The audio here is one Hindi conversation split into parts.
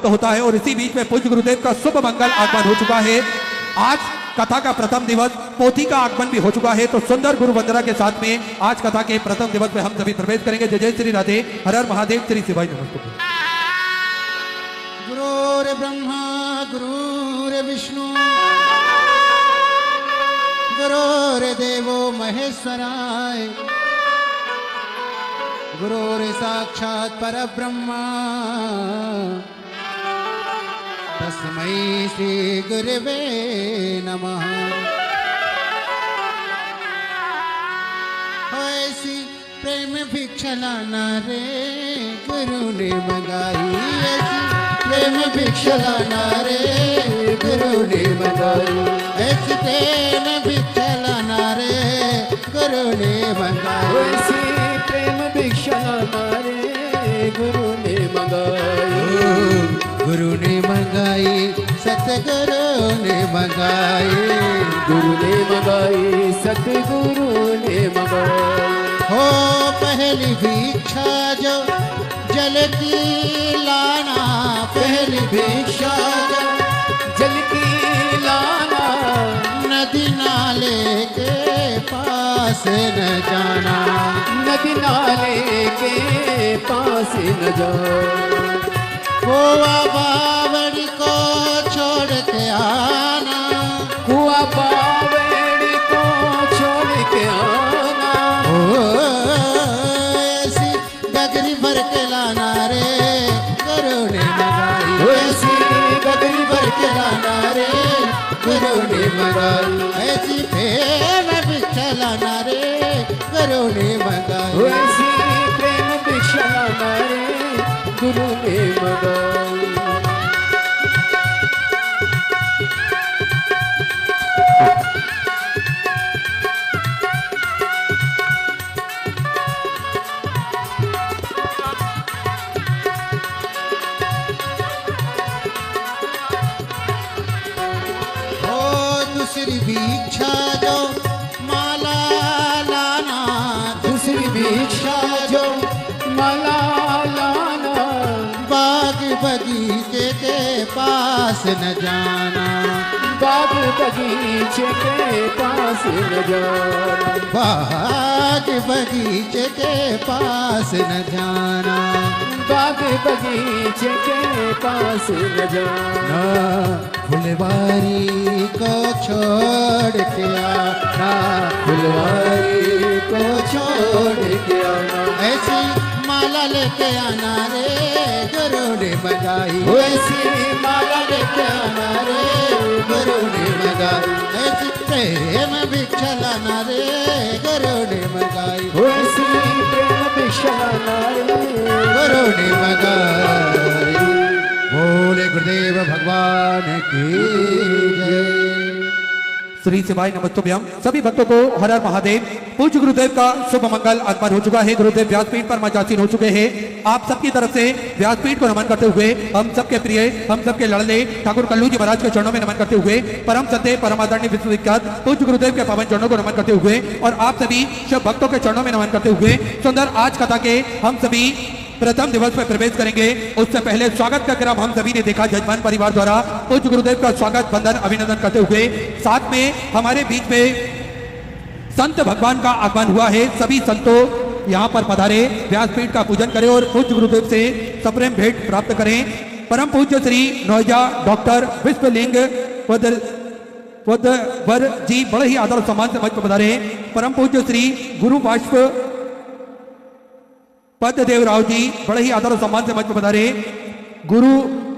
प्राप्त होता है। और इसी बीच में पूज्य गुरुदेव का शुभ मंगल आगमन हो चुका है। आज कथा का प्रथम दिवस, पोथी का आगमन भी हो चुका है। तो सुंदर गुरु वंदना के साथ में आज कथा के प्रथम दिवस में हम सभी प्रवेश करेंगे। जय जय श्री राधे, हर हर महादेव, श्री शिवाय नमस्ते। गुरुर् ब्रह्मा गुरुर् विष्णु गुरुर्देवो महेश्वराय गुरुर् साक्षात् परब्रह्मा तस्मै श्री गुरवे नमः। ऐसी प्रेम भिक्षा लाना रे गुरु ने मंगाई, ऐसी प्रेम भिक्षा लाना रे गुरु ने मंगाई, ऐसी प्रेम भिक्षा लाना रे गुरु ने मंगाई, ऐसी प्रेम भिक्षा लाना रे गुरु ने मंगाई, गुरु ने मंगाई सतगुरु ने मंगाई, गुरु ने मंगाई सतगुरु ने मंगाई। हो पहली भिक्षा जो जल की लाना, पहली भिक्षा जो जल की लाना, नदी नाले के पास न जाना, नदी नाले के पास न जाओ, कुआ बावड़ी को छोड़ के आना, कुआ बावड़ी को छोड़ के आना, ऐसी गगरी भर के लाना रे गुरु ने मंगाई, ऐसी गगरी भर के लाना रे गुरु ने मंगाई, ऐसी प्रेम भिक्षा लाना रे गुरु ने मंगाई, ऐसी प्रेम भिक्षा लाना रे गुरु ने मंगाई। दूसरी भिक्षा जो माला लाना, दूसरी भिक्षा जो माला लाना, बाग बगीचे के पास न जाना, बाग बगीचे के पास न जाना, बाग बगीचे के पास न जाना, बाग बगीचे के पास न जाना, फुलवारी को छोड़ के आना, फुलवारी को छोड़ के आना, ऐसी माला लेके आना रे गुरु ने मंगाई, ऐसी माला लेके आना रे गुरु ने मंगाई, ऐसी प्रेम भिक्षा लाना रे गुरु ने मंगाई, ऐसी प्रेम भिक्षा लाना रे गुरु ने मंगाई। बोले गुरुदेव भगवान की जय। श्री शिवाय नमस्तुभ्यम। सभी भक्तों को हर हर महादेव। पूज्य गुरुदेव का शुभ मंगल आगमन हो चुका है। गुरुदेव व्यासपीठ पर मचासीन हो चुके हैं। आप सबकी तरफ से व्यासपीठ को नमन करते हुए हम सबके प्रिय, हम सबके लड़ले ठाकुर कल्लू जी महाराज के चरणों में नमन करते हुए परम सत्य परमादरणीय विश्वविख्यात पूज्य गुरुदेव के पावन चरणों को नमन करते हुए और आप सभी सब भक्तों के चरणों में नमन करते हुए सुंदर आज कथा के हम सभी प्रथम दिवस में प्रवेश करेंगे। उससे पहले स्वागत का क्रम हम सभी ने देखा जजमान परिवार द्वारा पूज्य गुरुदेव का स्वागत बंदन अभिनंदन करते हुए। साथ में हमारे बीच में संत भगवान का आगमन हुआ है। सभी संतों यहाँ पर पधारे, व्यासपीठ का पूजन करें और पूज्य गुरुदेव से सप्रेम भेंट प्राप्त करें। परम पूज्य श्री नौजा डॉक्टर विश्वलिंग वर जी बड़े ही आदर सम्मान से मंच पर पधारे। परम पूज्य श्री गुरु बाष्प पद्मदेव राव जी बड़े ही आदर सम्मान से मंच पर पधारे। गुरु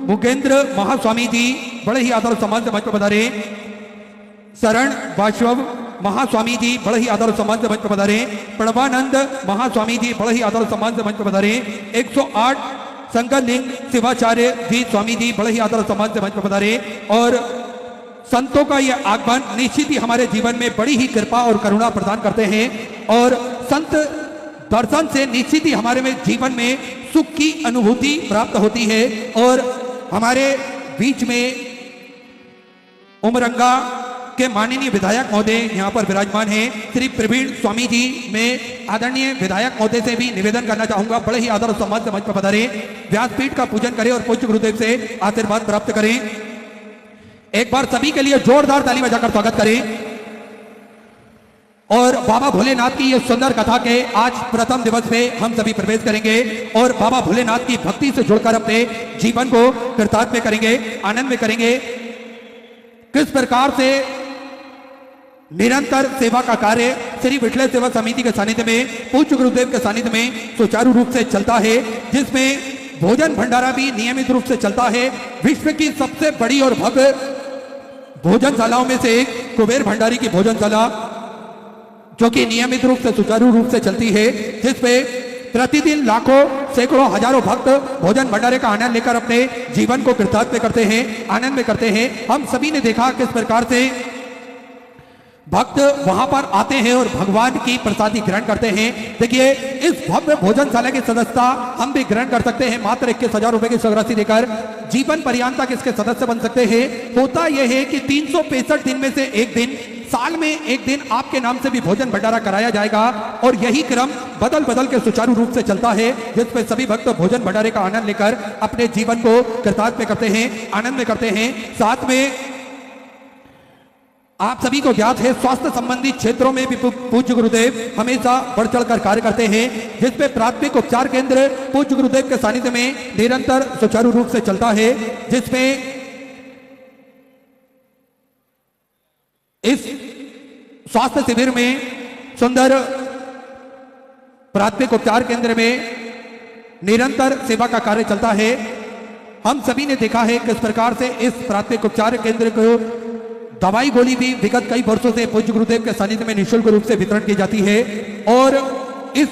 मुकेंद्र महास्वामी जी बड़े ही आदर सम्मान से मंच पर पधारे। शरण वाशव महास्वामी जी बड़े ही आदर सम्मान से मंच पर पधारे। प्रणवानंद महास्वामी जी बड़े ही आदर सम्मान से मंच पर पधारे। 108 संकलिंग शिवाचार्य जी स्वामी जी बड़े ही आदर सम्मान से मंच पर पधारे। और संतों का यह आगमन निश्चित ही हमारे जीवन में बड़ी ही कृपा और करुणा प्रदान करते हैं और संत दर्शन से निश्चित ही हमारे में जीवन में सुख की अनुभूति प्राप्त होती है। और हमारे बीच में उमरंगा के माननीय विधायक महोदय यहाँ पर विराजमान हैं, श्री प्रवीण स्वामी जी। मैं आदरणीय विधायक महोदय से भी निवेदन करना चाहूंगा, बड़े ही आदर और सम्मान से मंच पर पधारे, व्यासपीठ का पूजन करें और पूज्य गुरुदेव से आशीर्वाद प्राप्त करें। एक बार सभी के लिए जोरदार ताली बजाकर स्वागत करें। और बाबा भोलेनाथ की ये सुंदर कथा के आज प्रथम दिवस पे हम सभी प्रवेश करेंगे और बाबा भोलेनाथ की भक्ति से जुड़कर अपने जीवन को कृतार्थ करेंगे, आनंद में करेंगे। किस प्रकार से निरंतर सेवा का कार्य श्री विठल सेवा समिति के सानिध्य में, पूज्य गुरुदेव के सानिध्य में सुचारू रूप से चलता है, जिसमें भोजन भंडारा भी नियमित रूप से चलता है। विश्व की सबसे बड़ी और भव्य भोजनशालाओं में से एक कुबेर भंडारी की भोजनशाला, जो कि नियमित रूप से सुचारू रूप से चलती है, जिसपे प्रतिदिन लाखों सैकड़ों हजारों भक्त भोजन भंडारे का आनंद लेकर अपने जीवन को कृतार्थ करते हैं, आनंद में करते हैं। हम सभी ने देखा किस प्रकार से भक्त वहां पर आते हैं और भगवान की प्रसादी ग्रहण करते हैं। देखिए, इस भव्य भोजनशाला की सदस्यता हम भी ग्रहण कर सकते हैं। मात्र 21,000 रुपए की राशि देकर जीवन पर्यंत तक इसके सदस्य बन सकते हैं। होता यह है कि 365 दिन में से एक दिन, साल में एक दिन आपके नाम से भी भोजन भंडारा कराया जाएगा और यही क्रम बदल बदल के सुचारू रूप से चलता है, जिसपे सभी भक्त भोजन भंडारे का आनंद लेकर अपने जीवन को कृतार्थ में करते हैं, आनंद में करते हैं। साथ में आप सभी को ज्ञात है, स्वास्थ्य संबंधी क्षेत्रों में भी पूज्य गुरुदेव हमेशा बढ़ चढ़कर कार्य करते हैं, जिसपे प्राथमिक उपचार केंद्र पूज्य गुरुदेव के सानिध्य में निरंतर सुचारू रूप से चलता है, जिसमें इस स्वास्थ्य शिविर में सुंदर प्राथमिक उपचार केंद्र में निरंतर सेवा का कार्य चलता है। हम सभी ने देखा है किस प्रकार से इस प्राथमिक उपचार केंद्र को दवाई गोली भी विगत कई वर्षों से पूज्य गुरुदेव के सानिध्य में निःशुल्क रूप से वितरण की जाती है और इस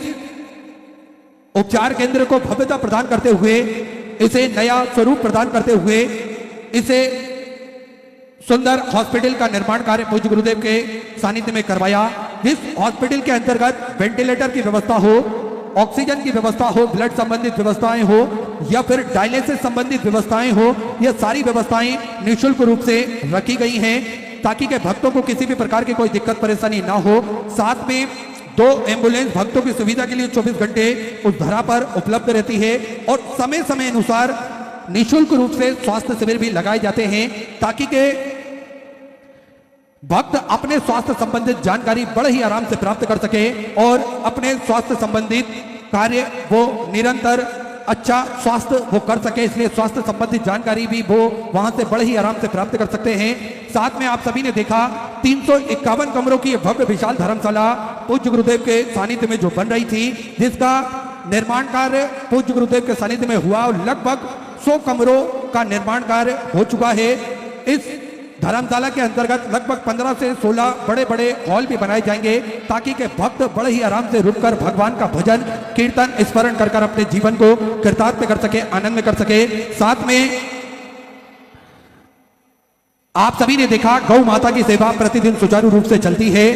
उपचार केंद्र को भव्यता प्रदान करते हुए, इसे नया स्वरूप प्रदान करते हुए, इसे सुंदर हॉस्पिटल का निर्माण कार्य पूज्य गुरुदेव के सानिध्य में करवाया। जिस हॉस्पिटल के अंतर्गत वेंटिलेटर की व्यवस्था हो, ऑक्सीजन की व्यवस्था हो, ब्लड संबंधित व्यवस्थाएं हो या फिर डायलिसिस संबंधित व्यवस्थाएं हो, यह सारी व्यवस्थाएं निःशुल्क रूप से रखी गई हैं ताकि के भक्तों को किसी भी प्रकार की कोई दिक्कत परेशानी ना हो। साथ में 2 एम्बुलेंस भक्तों की सुविधा के लिए 24 घंटे उस धरा पर उपलब्ध रहती है और समय समय अनुसार निःशुल्क रूप से स्वास्थ्य शिविर भी लगाए जाते हैं ताकि के भक्त अपने स्वास्थ्य संबंधित जानकारी बड़े ही आराम से प्राप्त कर सके और अपने स्वास्थ्य संबंधित कार्य वो निरंतर अच्छा स्वास्थ्य वो कर सके, इसलिए स्वास्थ्य संबंधित जानकारी भी वो वहां से बड़े ही आराम से प्राप्त कर सकते हैं। साथ में आप सभी ने देखा 351 कमरों की भव्य विशाल धर्मशाला पूज्य गुरुदेव के सानिध्य में जो बन रही थी, जिसका निर्माण कार्य पूज्य गुरुदेव के सानिध्य में हुआ और लगभग 100 कमरों का निर्माण कार्य हो चुका है। इस धर्मशाला के अंतर्गत लगभग 15 से 16 बड़े बड़े हॉल भी बनाए जाएंगे ताकि के भक्त बड़े ही आराम से रुककर भगवान का भजन कीर्तन स्मरण कर कर अपने जीवन को कृतार्थ कर सके, आनंद में कर सके। साथ में आप सभी ने देखा गौ माता की सेवा प्रतिदिन सुचारू रूप से चलती है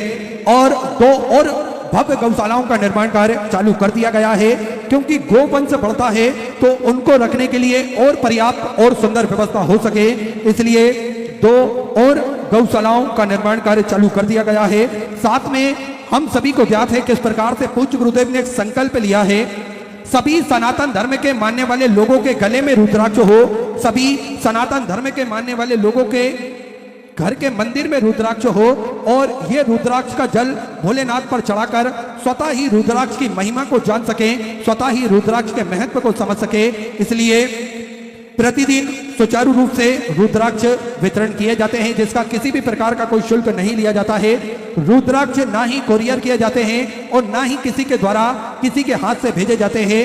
और 2 और भव्य गौशालाओं का निर्माण कार्य चालू कर दिया गया है, क्योंकि गोवंश बढ़ता है तो उनको रखने के लिए और पर्याप्त और सुंदर व्यवस्था हो सके, इसलिए 2 और गौशालाओं का निर्माण कार्य चालू कर दिया गया है। साथ में हम सभी को ज्ञात है किस प्रकार से पूज्य गुरुदेव ने एक संकल्प लिया है, सभी सनातन धर्म के मानने वाले लोगों के गले में रुद्राक्ष हो, सभी सनातन धर्म के मानने वाले लोगों के घर के मंदिर में रुद्राक्ष हो और ये रुद्राक्ष का जल भोलेनाथ पर चढ़ाकर स्वतः ही रुद्राक्ष की महिमा को जान सके, स्वतः ही रुद्राक्ष के महत्व को समझ सके, इसलिए प्रतिदिन सुचारू रूप से रुद्राक्ष वितरण किए जाते हैं, जिसका किसी भी प्रकार का कोई शुल्क नहीं लिया जाता है। रुद्राक्ष ना ही कोरियर किए जाते हैं और ना ही किसी के द्वारा किसी के हाथ से भेजे जाते हैं।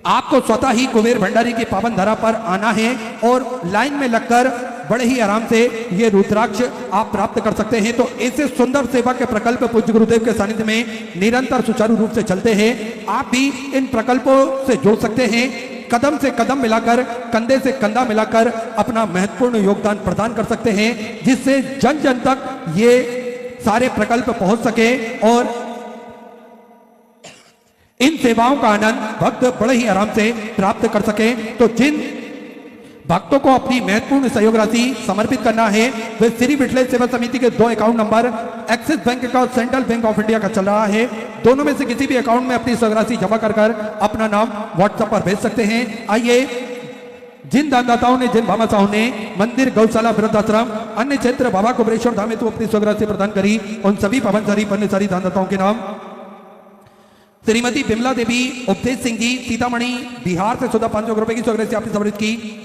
आपको स्वतः ही कुबेर भंडारी की पावन धरा पर आना है और लाइन में लगकर बड़े ही आराम से ये रुद्राक्ष आप प्राप्त कर सकते हैं। तो ऐसे सुंदर सेवा के प्रकल्प पूज्य गुरुदेव के सानिध्य में निरंतर सुचारू रूप से चलते हैं। आप भी इन प्रकल्पों से जुड़ सकते हैं, कदम से कदम मिलाकर, कंधे से कंधा मिलाकर अपना महत्वपूर्ण योगदान प्रदान कर सकते हैं, जिससे जन जन तक ये सारे प्रकल्प पहुंच सके और इन सेवाओं का आनंद भक्त बड़े ही आराम से प्राप्त कर सके। तो जिन भक्तों को अपनी महत्वपूर्ण सहयोग राशि समर्पित करना है। वे श्री विठले सेवा समिति के 2 अकाउंट नंबर एक्सिस बैंक का सेंट्रल बैंक ऑफ इंडिया का चल रहा है। दोनों में से किसी भी अकाउंट में अपनी सहयोग राशि जमा कर अपना नाम व्हाट्सएप पर भेज सकते हैं। आइए, जिन दानदाताओं ने, जिन भामाशाहों ने मंदिर, गौशाला, वृद्धाश्रम, अन्य क्षेत्र, बाबा कुबेरेश्वर धाम में तो अपनी सहयोग राशि प्रदान करी, उन सभी पावनसारी पुण्यसारी दानदाताओं के नाम श्रीमती बिमला देवी, उपदेश सिंह जी, सीतामढ़ी बिहार से 500 रुपए की सहयोग राशि आपने समर्पित की।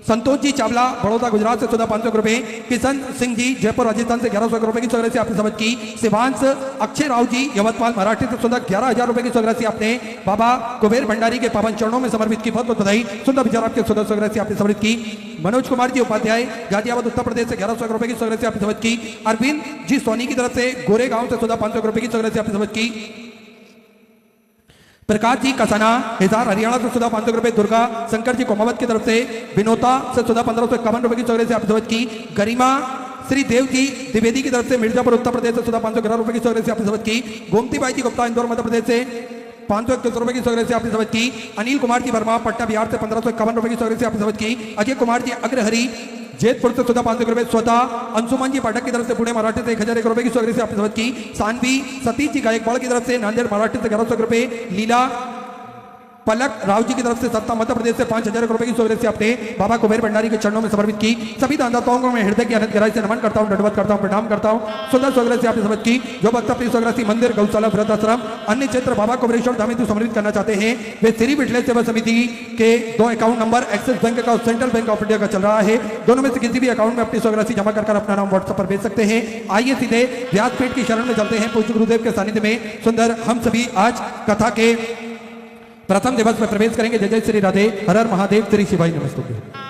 संतोष जी चावला, बड़ौदा गुजरात से 500 रुपए। किशन सिंह जी, जयपुर राजस्थान से 1100 रुपए की सहयोग राशि आपने समर्पित की। शिवांश अक्षय राव जी, यवतमाल महाराष्ट्र से 11,000 रुपए की सहयोग राशि आपने बाबा कुबेर भंडारी के पावन चरणों में समर्पित की। बहुत बहुत बधाई। सुंदर विचार आपके सहयोग राशि आपने समर्पित की। मनोज कुमार जी उपाध्याय, गाजियाबाद उत्तर प्रदेश से 1100 रुपए की सहयोग राशि आपने समर्पित की। अरविंद जी सोनी की तरफ से गोरेगांव से 500 रुपए की सहयोग राशि आपने समर्पित की। प्रकाश जी कसाना, हिसार हरियाणा से 500 रुपए। दुर्गा शंकर जी कोमावत की तरफ से विनोता से 1551 रुपए की सहयोग राशि आपने समर्पित की। गरिमा श्री देव जी द्विवेदी की तरफ से मिर्जापुर उत्तर प्रदेश से 511 रुपए की सहयोग राशि आपने समर्पित की। गोमती बाई जी गुप्ता, इंदौर मध्य प्रदेश से 521 रुपए की सहयोग राशि आपने समर्पित की। अनिल कुमार जी वर्मा, पटना बिहार से 1551 रुपए की सहयोग राशि आपने समर्पित की। अजय कुमार जी अग्रहरी, जेतपुर से 500 रुपए। स्वतः अंशुमन जी पाठक की तरफ से पुणे महाराष्ट्र से 1001 रुपए की सहयोग राशि आपने समर्पित की। सानवी सतीश जी गायकवाड़ की तरफ से नांदेड़ महाराष्ट्र से 1100 रुपए। लीला पलक राव जी की तरफ से सत्ता मध्य प्रदेश से 5000 रुपए की सहयोग राशि आपने बाबा कुबेर भंडारी के चरणों में समर्पित की। सभी दानदाताओं को मैं हृदय की अनंत गहराई से नमन करता हूं, दंडवत करता हूं, प्रणाम करता हूं। सुंदर सहयोग राशि आपने समर्पित की। जो भक्त अपनी सहयोग राशि मंदिर, गौशाला, वृद्धाश्रम, अन्य क्षेत्र, बाबा कुबेरेश्वर धाम में समर्पित करना चाहते हैं, वे श्री विठले सेवा समिति के 2 अकाउंट नंबर एक्सिस बैंक का सेंट्रल बैंक ऑफ इंडिया का चल रहा है। दोनों में से किसी भी अकाउंट में अपनी सहयोग राशि जमा कर अपना नाम व्हाट्सएप पर भेज सकते हैं। आइए सीधे व्यासपीठ की शरण में चलते हैं। पूज्य गुरुदेव के सानिध्य में सुंदर हम सभी आज कथा के प्रथम दिवस में प्रवेश करेंगे। जय जय श्री राधे, हर हर महादेव, श्री शिवाय नमस्तुभ्यं।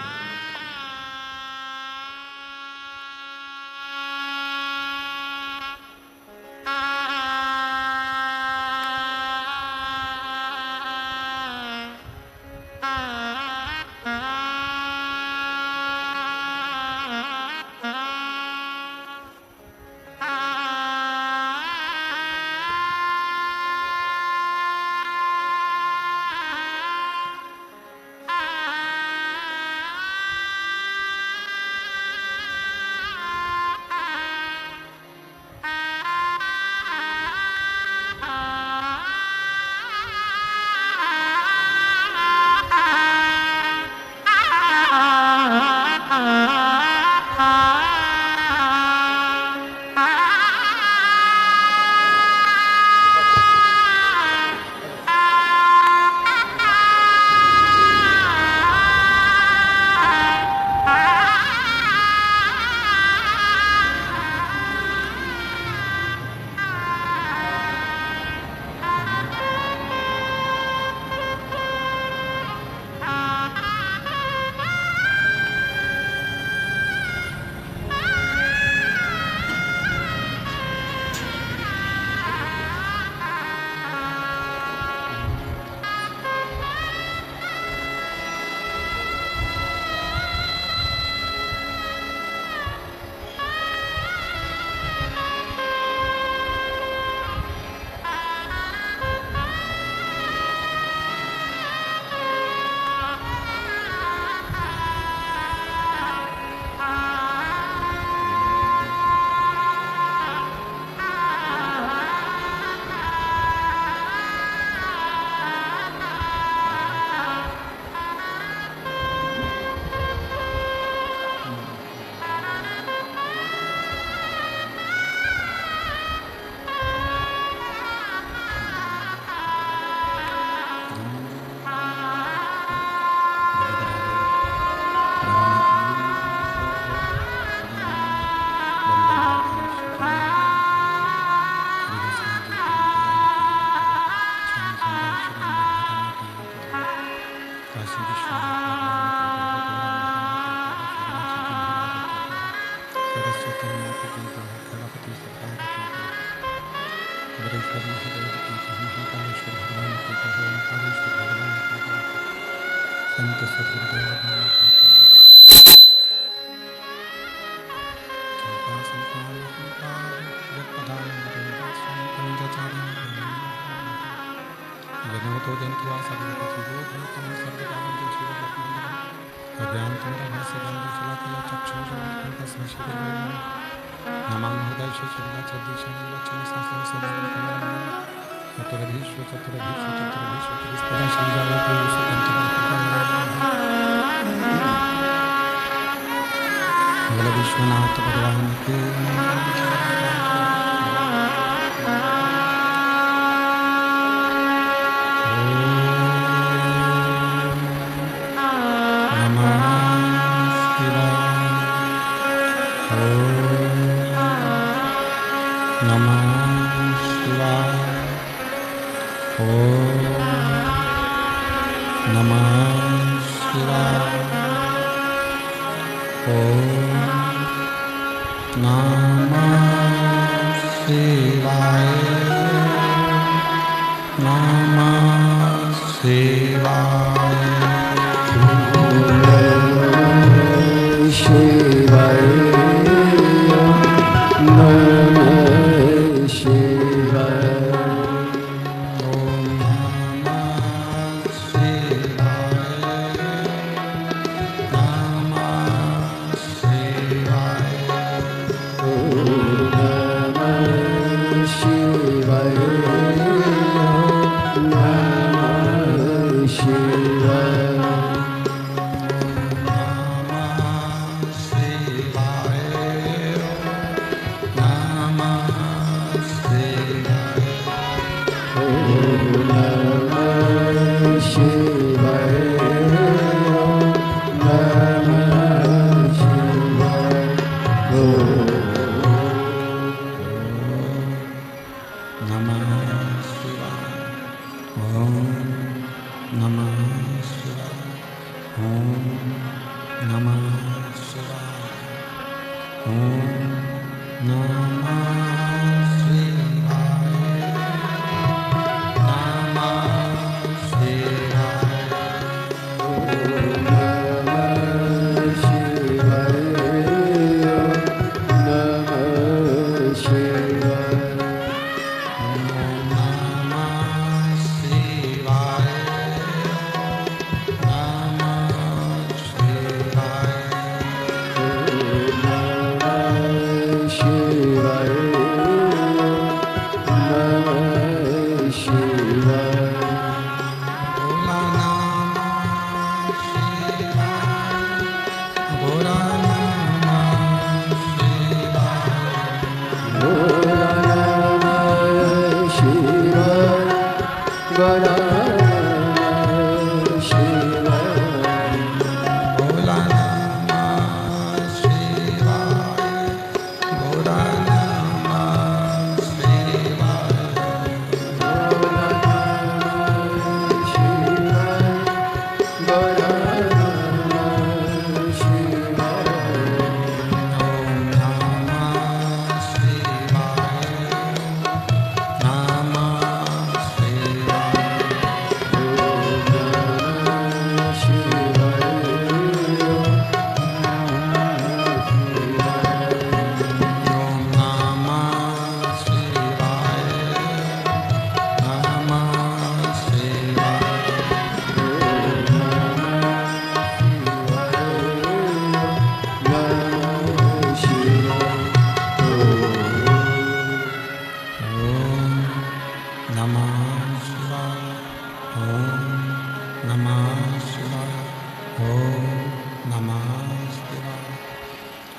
तो विश्वनाथ भगवान के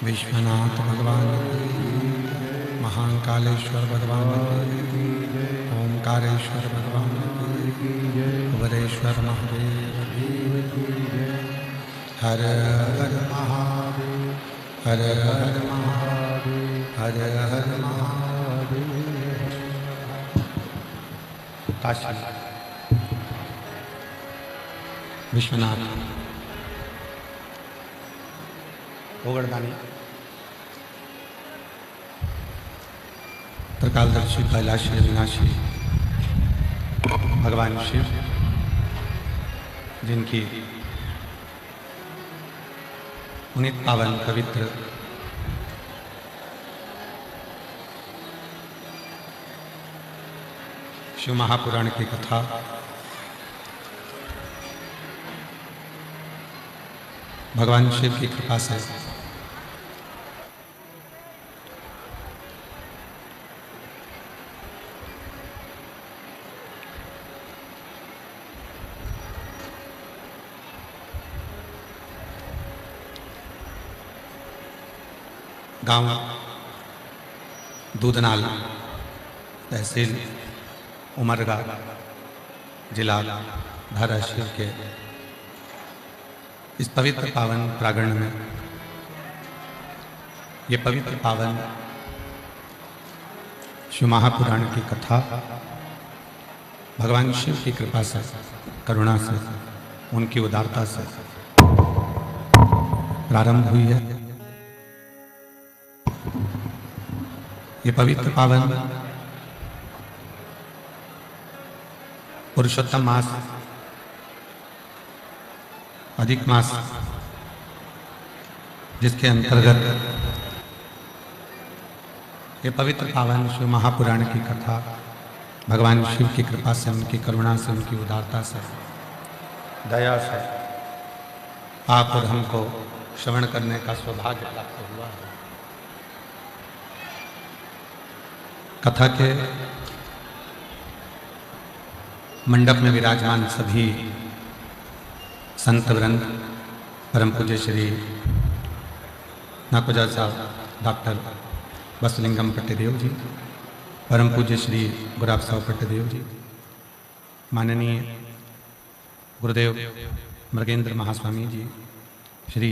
विश्वनाथ भगवान की, महाकालेश्वर भगवान की, ओंकारेश्वर भगवान की, उबरेश्वर महादेव की, हर हर महादेव, हर हर महादेव, हर हर महादेव। काशी विश्वनाथ ओगड़दानी त्रिकालदर्शी कैलाशी अविनाशी भगवान शिव, जिनकी पुनीत पावन पवित्र शिव महापुराण की कथा भगवान शिव की कृपा से गांव दूधनाल, तहसील उमरगा, जिला धाराशिव के इस पवित्र पावन प्रांगण में ये पवित्र पावन शिव महापुराण की कथा भगवान शिव की कृपा से, करुणा से, उनकी उदारता से प्रारंभ हुई है। ये पवित्र पावन पुरुषोत्तम मास, अधिक मास, जिसके अंतर्गत ये पवित्र पावन शिव महापुराण की कथा भगवान शिव की कृपा से, उनकी करुणा से, उनकी उदारता से, दया से आप और हमको श्रवण करने का सौभाग्य प्राप्त हुआ है। कथा के मंडप में विराजमान सभी संत वृंद, परम पूज्य श्री नाकोजा साहब डॉक्टर बसलिंगम पट्टेदेव जी, परम पूज्य श्री गुलाब साहब पट्टेदेव जी, माननीय गुरुदेव मृगेंद्र महास्वामी जी, श्री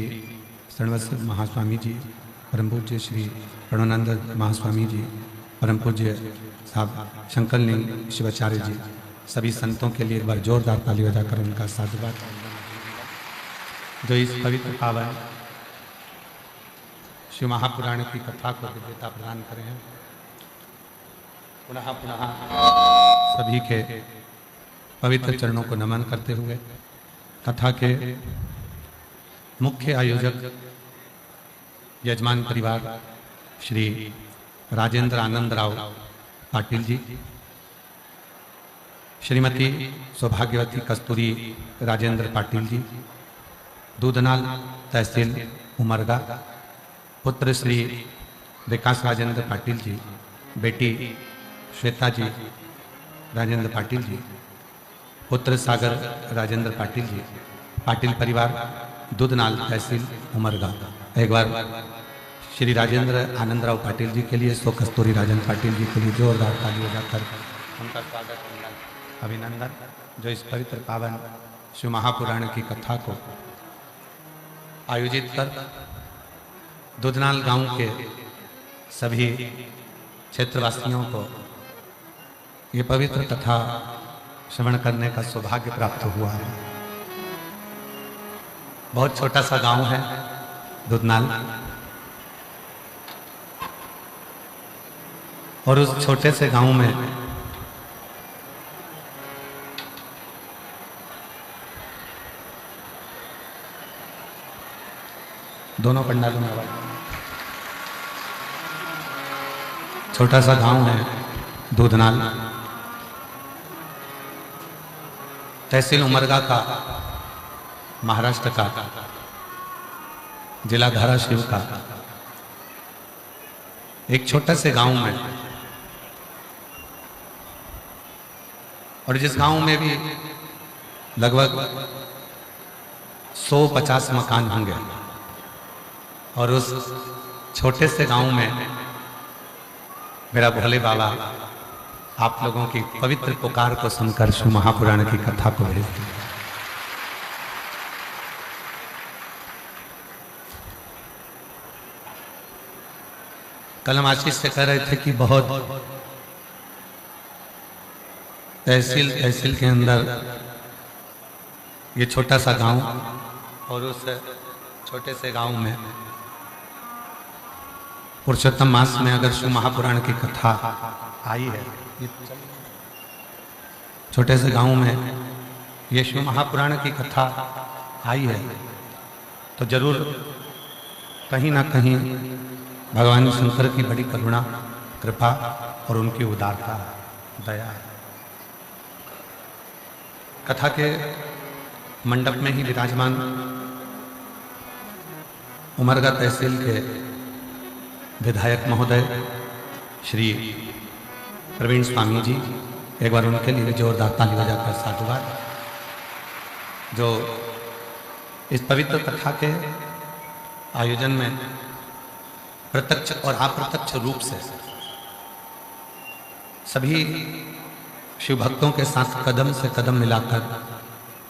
सर्वस्व महास्वामी जी, परम पूज्य श्री प्रणवानंद महास्वामी जी, परम पूज्य साहब शंकरलिंग शिवाचार्य जी, सभी संतों के लिए एक बार जोरदार ताली बजाकर उनका साधुवाद, जो इस पवित्र पावन शिव महापुराण की कथा को दिव्यता प्रदान करें हैं। पुनः पुनः सभी के पवित्र चरणों को नमन करते हुए कथा के मुख्य आयोजक यजमान परिवार श्री राजेंद्र आनंद राव पाटिल जी, श्रीमती सौभाग्यवती कस्तूरी राजेंद्र पाटिल जी, दूधनाल तहसील उमरगा, पुत्र श्री विकास राजेंद्र पाटिल जी, बेटी श्वेता जी राजेंद्र पाटिल जी, पुत्र सागर राजेंद्र पाटिल जी, पाटिल परिवार दूधनाल तहसील उमरगा। एक बार श्री राजेंद्र आनंदराव पाटिल जी के लिए, सो कस्तूरी राजेंद्र पाटिल जी के लिए जोरदार ताली बजाकर उनका स्वागत, अभिनंदन, जो इस पवित्र पावन शिव महापुराण की कथा को आयोजित कर दूधनाल गांव के सभी क्षेत्रवासियों को ये पवित्र कथा श्रवण करने का सौभाग्य प्राप्त हुआ है। बहुत छोटा सा गांव है दूधनाल, और उस छोटे से गांव में दोनों पंडालों में छोटा सा गांव है दूधनाल, तहसील उमरगा का, महाराष्ट्र का, जिला धाराशिव का एक छोटे से गांव में, और जिस गांव में भी लगभग 150 मकान होंगे, और उस छोटे से गांव में मेरा भोले बाबा आप लोगों की पवित्र पुकार को सुनकर शिव महापुराण की कथा को भेज दिया। कल हम आशीष से कह रहे थे कि बहुत तहसील के अंदर ये छोटा सा गांव, और उस छोटे से गांव में पुरुषोत्तम मास में अगर शिव महापुराण की कथा आई है, छोटे से गांव में ये शिव महापुराण की कथा आई है, तो जरूर कहीं ना कहीं भगवान शंकर की बड़ी करुणा, कृपा और उनकी उदारता, दया है। कथा के मंडप में ही विराजमान उमरगा तहसील के विधायक महोदय श्री प्रवीण स्वामी जी, एक बार उनके लिए जोरदार ताली बजाकर साधुवाद। जो इस पवित्र कथा के आयोजन में प्रत्यक्ष और अप्रत्यक्ष रूप से सभी शिव भक्तों के साथ कदम से कदम मिलाकर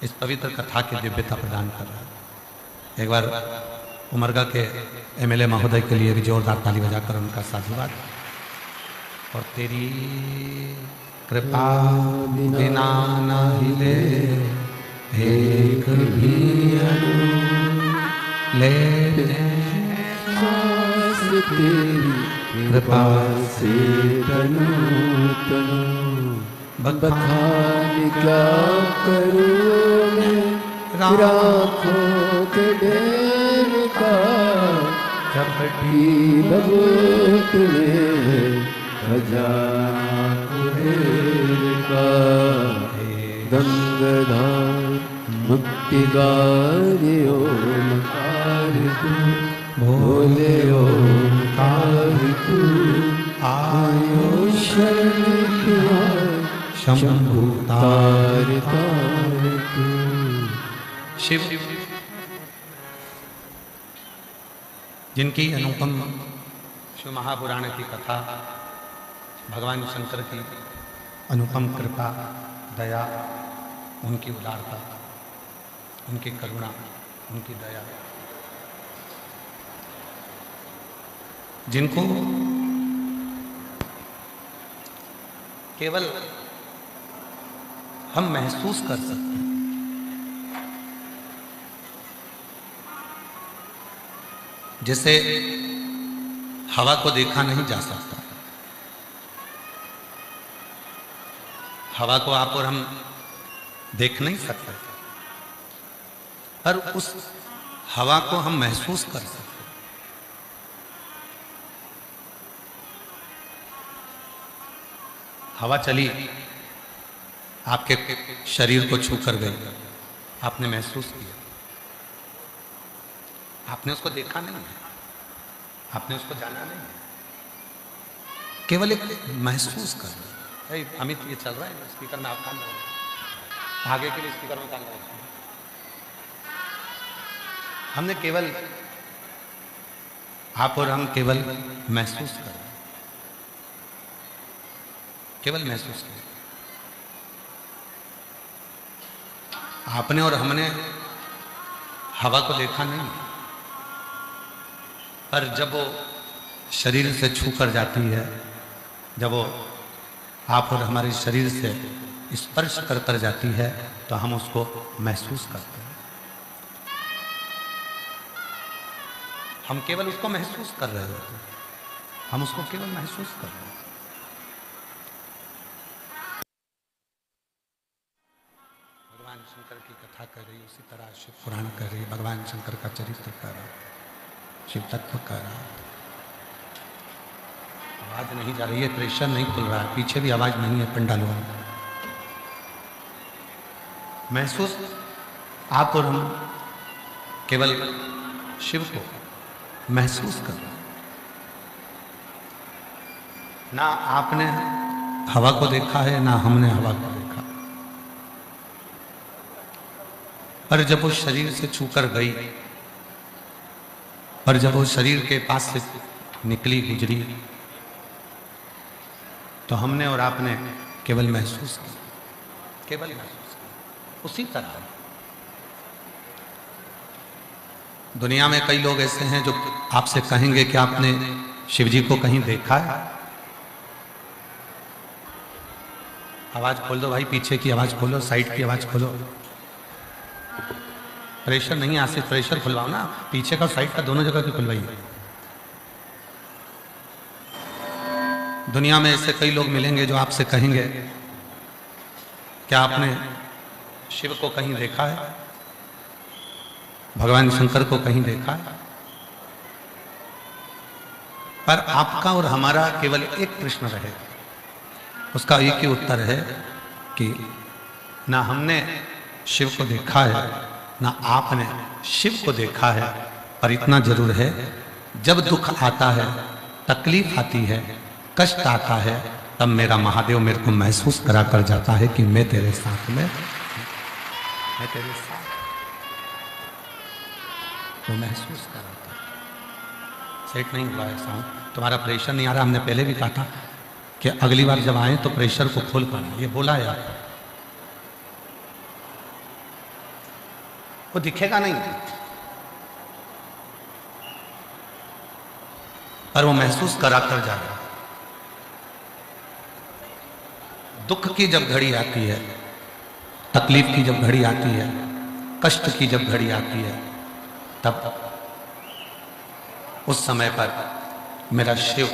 इस पवित्र कथा की दिव्यता प्रदान कर रहा है। एक बार उमरगा के एमएलए महोदय के लिए भी जोरदार ताली बजाकर उनका साधुवाद। और तेरी कृपा बिना न हिले एक भी अणु ले सांस तेरी कृपा से तनु तनु बखान क्या करूं मैं राखों के ढेर का चपटी बबूत में खजाना कुबेर का गंगाधार मुक्तिगार ओमकार तू भोले ओमकार तू आयो शरण शंभु तार तार तू। शिव जिनकी अनुपम शिव महापुराण की कथा, भगवान शंकर की अनुपम कृपा, दया, उनकी उदारता, उनकी करुणा, उनकी दया, जिनको केवल हम महसूस कर सकते हैं। जैसे हवा को देखा नहीं जा सकता, हवा को आप और हम देख नहीं सकते, पर उस हवा को हम महसूस कर सकते। हवा चली, आपके शरीर को छू कर गई, आपने महसूस किया, आपने उसको देखा नहीं है, आपने उसको जाना नहीं है, केवल एक महसूस कर। अमित ये चल रहा है स्पीकर में, आप काम करो, आगे के लिए स्पीकर में काम करो। हमने केवल, आप और हम केवल महसूस कर, केवल महसूस किया। आपने और हमने हवा को देखा नहीं, पर जब वो शरीर से छू कर जाती है, जब वो आप और हमारे शरीर से स्पर्श कर कर जाती है, तो हम उसको महसूस करते हैं। हम केवल उसको महसूस कर रहे होते हैं, हम उसको केवल महसूस कर रहे हैं। भगवान शंकर की कथा कर रही, उसी तरह शिव पुराण कर रही, भगवान शंकर का चरित्र कर रहा, शिव तत्व कर रहा। आवाज नहीं जा रही है, प्रेशर नहीं खुल रहा है, पीछे भी आवाज नहीं है पंडालों में। महसूस आप और हम केवल शिव को महसूस कर रहे हैं। ना आपने हवा को देखा है, ना हमने हवा को देखा, पर जब वो शरीर से छूकर गई, पर जब वो शरीर के पास से निकली, गुजरी, तो हमने और आपने केवल महसूस किया, केवल महसूस किया। उसी तरह दुनिया में कई लोग ऐसे हैं जो आपसे कहेंगे कि आपने शिव जी को कहीं देखा है। आवाज खोल दो भाई, पीछे की आवाज खोलो, साइड की आवाज खोलो। प्रेशर नहीं, आज से प्रेशर खुलवाओ ना, पीछे का साइड का दोनों जगह की खुलवाइए। दुनिया में ऐसे कई लोग मिलेंगे जो आपसे कहेंगे, क्या आपने शिव को कहीं देखा है, भगवान शंकर को कहीं देखा है? पर आपका और हमारा केवल एक प्रश्न रहेगा, उसका एक ही उत्तर है कि ना हमने शिव को देखा है, ना आपने शिव को देखा है, पर पर इतना जरूर है, जब दुख आता है, तकलीफ आती है, कष्ट आता है, तब मेरा महादेव मेरे को महसूस करा कर जाता है कि मैं तेरे साथ में, मैं तेरे साथ, वो महसूस कराता है। सेट नहीं हुआ है साउंड, तुम्हारा प्रेशर नहीं आ रहा। हमने पहले भी कहा था कि अगली बार जब आए तो प्रेशर को खोल पाना, ये बोला है आपको, वो दिखेगा नहीं पर वो महसूस करा कर जाएगा। दुख की जब घड़ी आती है, तकलीफ की जब घड़ी आती है, कष्ट की जब घड़ी आती है, तब उस समय पर मेरा शिव,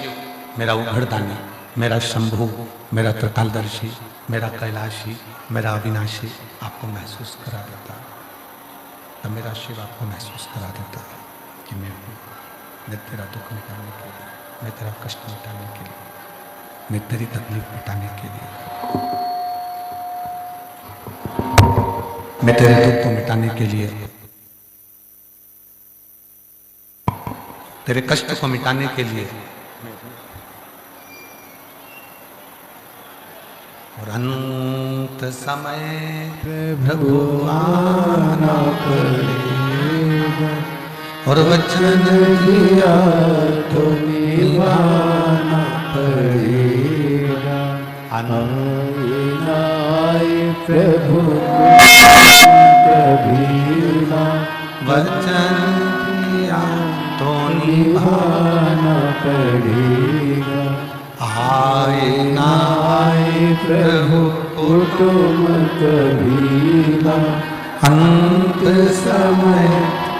मेरा उघड़दानी, मेरा शंभु, मेरा त्रिकालदर्शी, मेरा कैलाशी, मेरा अविनाशी आपको महसूस करा देता है। तब मेरा शिव आपको महसूस करा देता है कि मैं हूँ, मैं तेरा दुख मिटाने के लिए, मैं तेरा कष्ट मिटाने के लिए, मैं तेरी तकलीफ मिटाने के लिए, मैं तेरे दुख को मिटाने के लिए, तेरे कष्ट को मिटाने के लिए। और अंत समय प्रभु आना पड़ेगा, और वचन दिया तो निभाना पड़ेगा। आए प्रभु कभी ना, वचन दिया तो निभाना पड़ेगा। आए ना आए प्रभु कुटुम कभी ना, अंत समय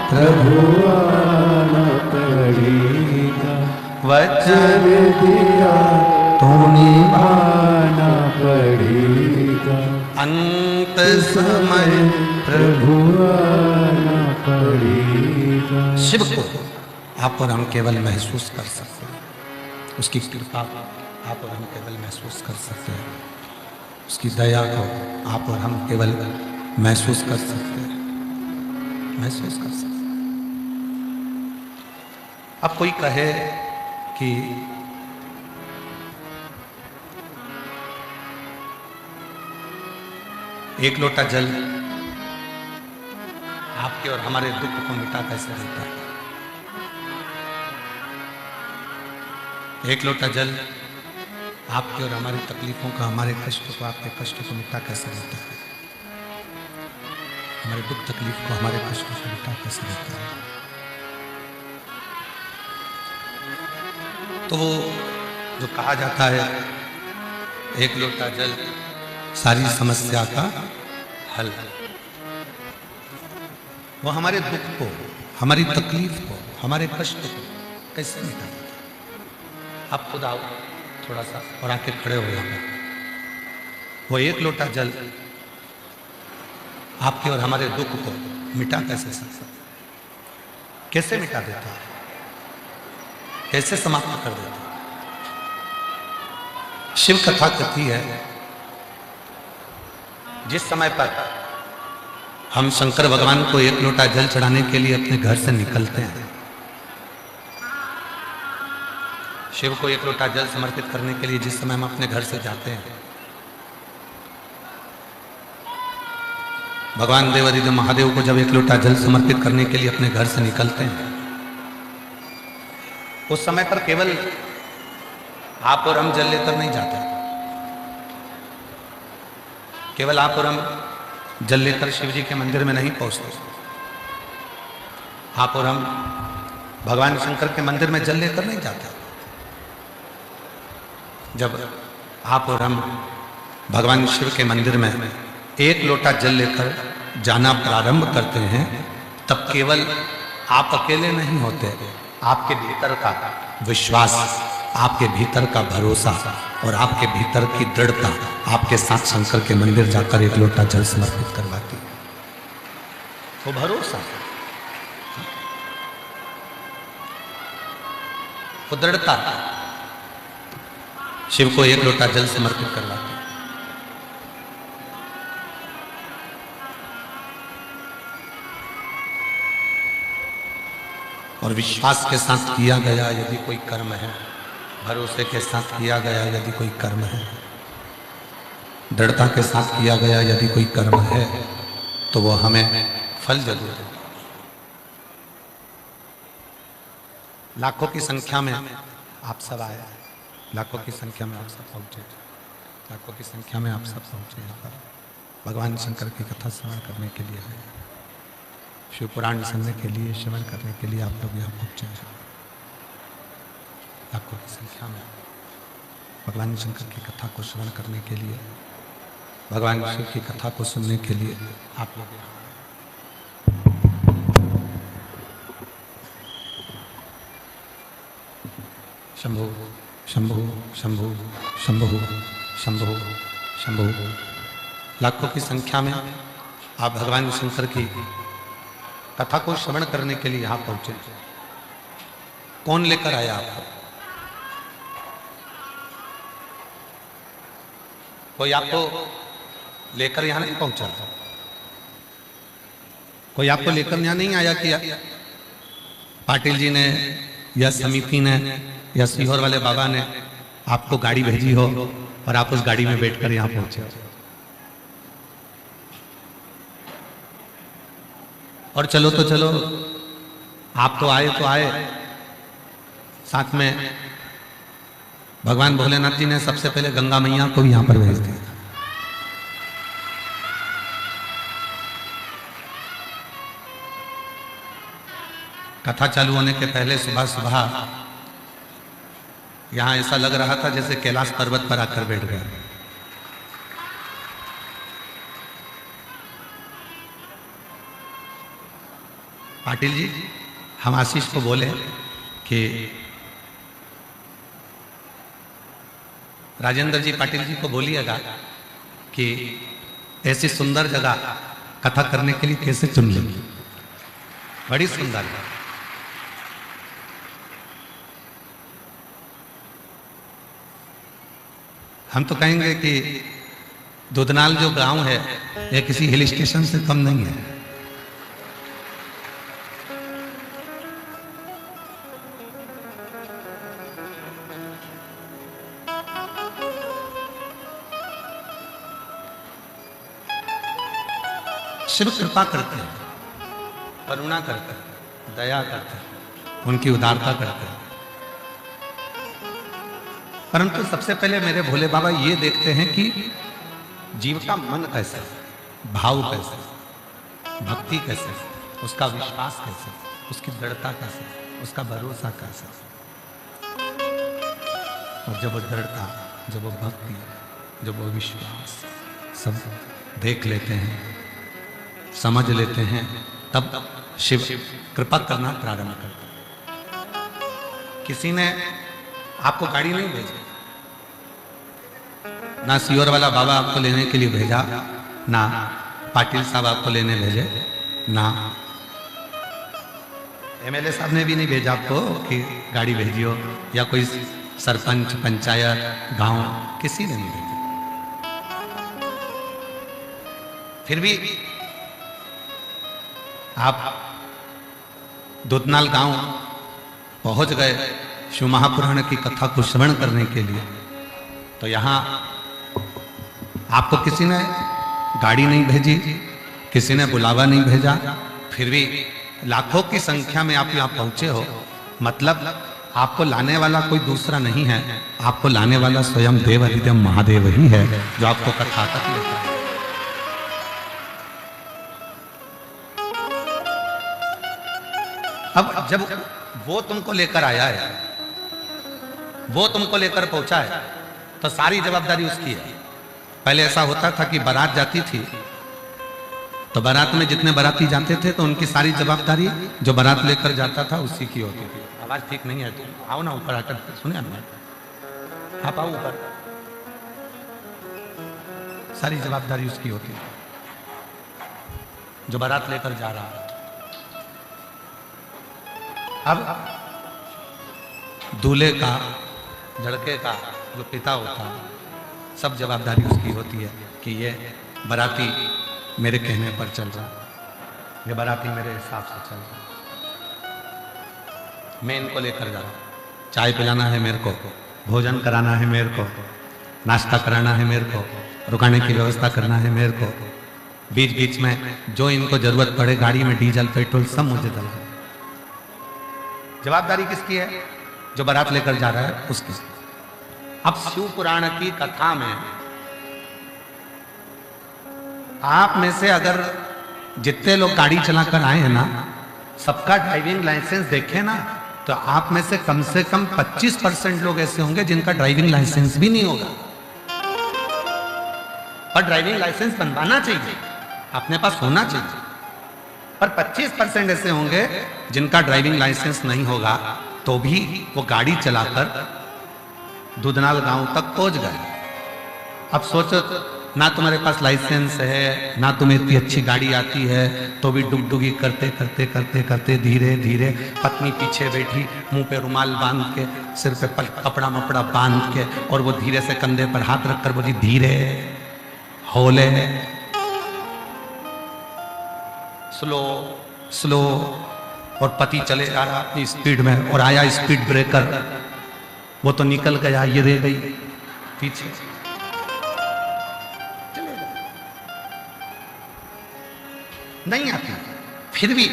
प्रभु आना पड़ेगा। वचन दिया तो निभाना पड़ेगा। अंत समय प्रभु आना पड़ेगा। शिव को आप और हम केवल महसूस कर सकते हैं, उसकी कृपा आप और हम केवल महसूस कर सकते हैं, उसकी दया को आप और हम केवल महसूस कर सकते हैं, महसूस कर सकते हैं। अब कोई कहे कि एक लोटा जल आपके और हमारे दुख को मिटा कैसे देता है? एक लोटा जल आपके और हमारी तकलीफों का, हमारे कष्ट को, आपके कष्ट को मिटा कैसे देता है? हमारे दुख तकलीफ को, हमारे कष्ट को मिटा कैसे देता है? तो वो जो कहा जाता है एक लोटा जल सारी समस्या का हल, वो हमारे दुख को, हमारी तकलीफ को, हमारे कष्ट को कैसे मिटा देता है? आप खुद आओ थोड़ा सा और आके खड़े हो यहाँ पर। वो एक लोटा जल आपके और हमारे दुख को मिटा कैसे सकता है? कैसे मिटा देता है? कैसे समाप्त कर देता है? शिव कथा कथी है, जिस समय पर हम शंकर भगवान को एक लोटा जल चढ़ाने के लिए अपने घर से निकलते हैं, शिव को एक लोटा जल समर्पित करने के लिए जिस समय हम अपने घर से जाते हैं, भगवान देवादिदेव महादेव को जब एक लोटा जल समर्पित करने के लिए अपने घर से निकलते हैं, उस समय पर केवल आप और हम जल लेकर नहीं जाते, केवल आप और हम जल लेकर शिव जी के मंदिर में नहीं पहुंचते, आप और हम भगवान शंकर के मंदिर में जल लेकर नहीं जाते। जब आप और हम भगवान शिव के मंदिर में एक लोटा जल लेकर जाना प्रारंभ करते हैं, तब केवल आप अकेले नहीं होते, आपके भीतर का विश्वास, आपके भीतर का भरोसा और आपके भीतर की दृढ़ता आपके साथ शंकर के मंदिर जाकर एक लोटा जल समर्पित करवाती है। वो भरोसा, वो दृढ़ता शिव को एक लोटा जल समर्पित करवाती है। और विश्वास के साथ किया गया यदि कोई कर्म है, भरोसे के साथ किया गया यदि कोई कर्म है, दृढ़ता के साथ किया गया यदि कोई कर्म है, तो वो हमें फल जरूर देगा। लाखों की संख्या में आप सब आए, लाखों की संख्या में आप सब पहुंचे, लाखों की संख्या में आप सब पहुंचे यहाँ पर भगवान शंकर की कथा श्रवण करने के लिए आए, शिव पुराण सुनने के लिए, श्रवण करने के लिए आप लोग यहाँ पहुंचे हैं। लाखों की संख्या में भगवान शंकर की कथा को श्रवण करने के लिए, भगवान शिव की कथा को सुनने के लिए आप लोग यहाँ शंभु शंभु शंभु शंभु शंभु शंभु। लाखों की संख्या में आप भगवान शंकर की कथा को श्रवण करने के लिए यहाँ पहुंचे। कौन लेकर आया आपको? कोई आपको लेकर यहाँ नहीं पहुंचा, कोई आपको लेकर यहाँ नहीं आया कि पाटिल जी ने या समिति ने या सीहोर वाले बाबा ने आपको गाड़ी भेजी हो और आप उस गाड़ी में बैठकर यहाँ पहुंचे। और चलो तो चलो, आप तो आए, साथ में भगवान भोलेनाथ जी ने सबसे पहले गंगा मैया को भी यहाँ पर भेज दिया। कथा चालू होने के पहले सुबह सुबह यहाँ ऐसा लग रहा था जैसे कैलाश पर्वत पर आकर बैठ गया। पाटिल जी, हम आशीष को बोले कि राजेंद्र जी पाटिल जी को बोलिएगा कि ऐसी सुंदर जगह कथा करने के लिए कैसे चुन लेंगे, बड़ी सुंदर है। हम तो कहेंगे कि दुधनाल जो गांव है यह किसी हिल स्टेशन से कम नहीं है। शिव कृपा करते हैं, करुणा करते हैं, दया करते हैं, उनकी उदारता करते हैं। परंतु सबसे पहले मेरे भोले बाबा ये देखते हैं कि जीव का मन कैसा है, भाव कैसे, भक्ति कैसे, उसका विश्वास कैसे, उसकी दृढ़ता कैसे, उसका भरोसा कैसे। और जब वो दृढ़ता, जब वो भक्ति, जब वो विश्वास सब देख लेते हैं, समझ लेते हैं, तब शिव कृपा करना प्रारंभ करते हैं। किसी ने आपको गाड़ी नहीं भेजी, ना सीहोर वाला बाबा आपको लेने के लिए भेजा, ना पाटिल साहब आपको लेने भेजे, ना एमएलए साहब ने भी नहीं भेजा आपको कि गाड़ी भेजियो, या कोई सरपंच, पंचायत, गांव, किसी ने नहीं भेजा। फिर भी आप दुधनाल गांव पहुंच गए शिव महापुराण की कथा को श्रवण करने के लिए। तो यहाँ आपको किसी ने गाड़ी नहीं भेजी, किसी ने बुलावा नहीं भेजा, फिर भी लाखों की संख्या में आप यहाँ पहुंचे हो, मतलब आपको लाने वाला कोई दूसरा नहीं है, आपको लाने वाला स्वयं देव अधिदेव महादेव ही है, जो आपको कथा तक लेता है। अब जब वो तुमको लेकर आया है, वो तुमको लेकर पहुंचा है, तो सारी जवाबदारी उसकी है। पहले ऐसा होता था कि बारात जाती थी, तो बारात में जितने बाराती जाते थे तो उनकी सारी जवाबदारी जो बारात लेकर जाता था उसी की होती थी। आवाज ठीक नहीं है, तुम आओ ना ऊपर आकर सुने ना, आप आओ ऊपर। सारी जवाबदारी उसकी होती थी जो बारात लेकर जा रहा है। अब दूल्हे का, लड़के का जो पिता होता है, सब जवाबदारी उसकी होती है कि ये बाराती मेरे कहने पर चल रहा, ये बाराती मेरे हिसाब से चल रहा। मैं इनको लेकर जा रहा हूँ, चाय पिलाना है मेरे को, भोजन कराना है मेरे को, नाश्ता कराना है मेरे को, रुकाने की व्यवस्था करना है मेरे को, बीच बीच में जो इनको जरूरत पड़े गाड़ी में डीजल पेट्रोल सब मुझे डलवाना। जवाबदारी किसकी है? जो बारात लेकर जा रहा है उसकी। अब शिव पुराण की कथा में आप में से अगर जितने लोग गाड़ी चलाकर आए हैं ना, सबका ड्राइविंग लाइसेंस देखें ना, तो आप में से कम 25% लोग ऐसे होंगे जिनका ड्राइविंग लाइसेंस भी नहीं होगा। पर ड्राइविंग लाइसेंस बनवाना चाहिए, अपने पास होना चाहिए। पर 25% ऐसे होंगे जिनका ड्राइविंग लाइसेंस नहीं होगा, तो भी वो गाड़ी चलाकर दुधनाल गांव तक पहुंच गए। अब सोचो, ना तुम्हारे पास लाइसेंस है, ना तुम्हें इतनी अच्छी गाड़ी आती है, तो भी डुगडुगी करते करते करते करते धीरे धीरे, पत्नी पीछे बैठी मुंह पे रुमाल बांध के, सिर पे कपड़ा मपड़ा बांध के, और वो धीरे से कंधे पर हाथ रखकर बोली धीरे हौले स्लो स्लो। और पति चले जा रहा अपनी स्पीड में, और आया स्पीड ब्रेकर, वो तो निकल गया, ये रह गई पीछे। नहीं आती, फिर भी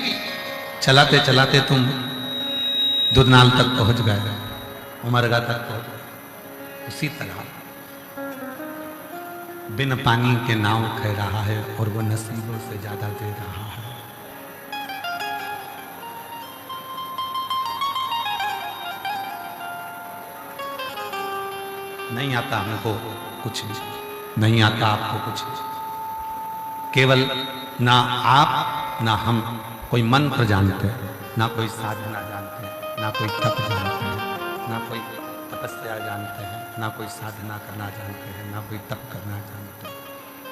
चलाते चलाते तुम दुधनाल तक पहुंच गए, उमरगा तक पहुंच गए। उसी तरह बिन पानी के नाव कह रहा है, और वो नसीबों से ज्यादा दे रहा है। नहीं आता हमको कुछ भी, नहीं आता आपको कुछ भी। केवल ना आप ना हम कोई मंत्र जानते हैं, ना कोई साधना जानते हैं, ना कोई तप जानते हैं, ना कोई तपस्या जानते हैं, ना कोई साधना करना जानते हैं, ना कोई तप करना जानते हैं।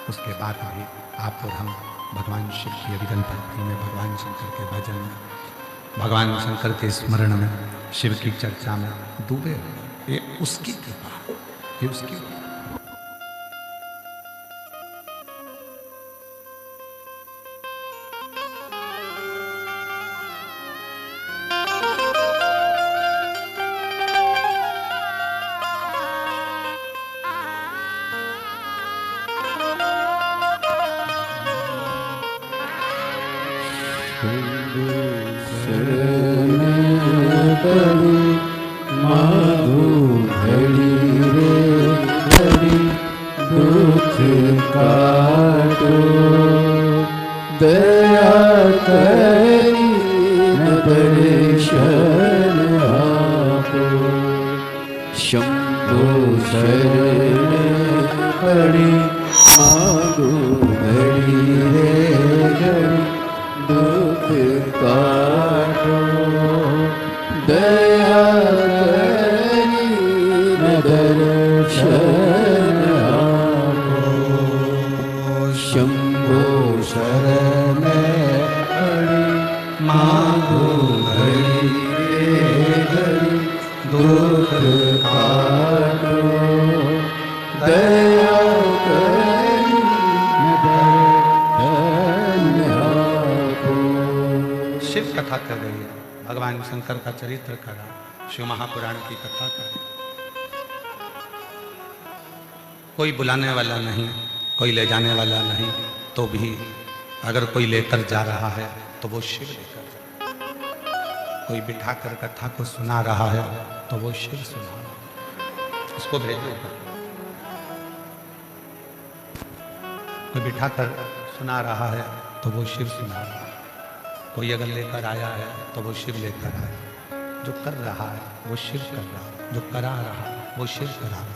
उसके बाद भी आप और हम भगवान शिव की अविरल भक्ति में, भगवान शंकर के भजन में, भगवान शंकर के स्मरण में, शिव की चर्चा में डूबे हुए। ये उसकी कृपा, ये उसकी कृपा। शंकर का चरित्र करा, शिव महापुराण की कथा करा। कोई बुलाने वाला नहीं, कोई ले जाने वाला नहीं, तो भी अगर कोई लेकर जा रहा है तो वो शिव लेकर जा। कोई बिठाकर कथा को सुना रहा है तो वो शिव सुना रहा है, उसको भेजो। कोई बिठाकर सुना रहा है तो वो शिव सुना रहा है। कोई अगर लेकर आया है तो वो शिव लेकर आया। जो कर रहा है वो शिव कर रहा है, जो करा रहा है वो शिव करा रहा है।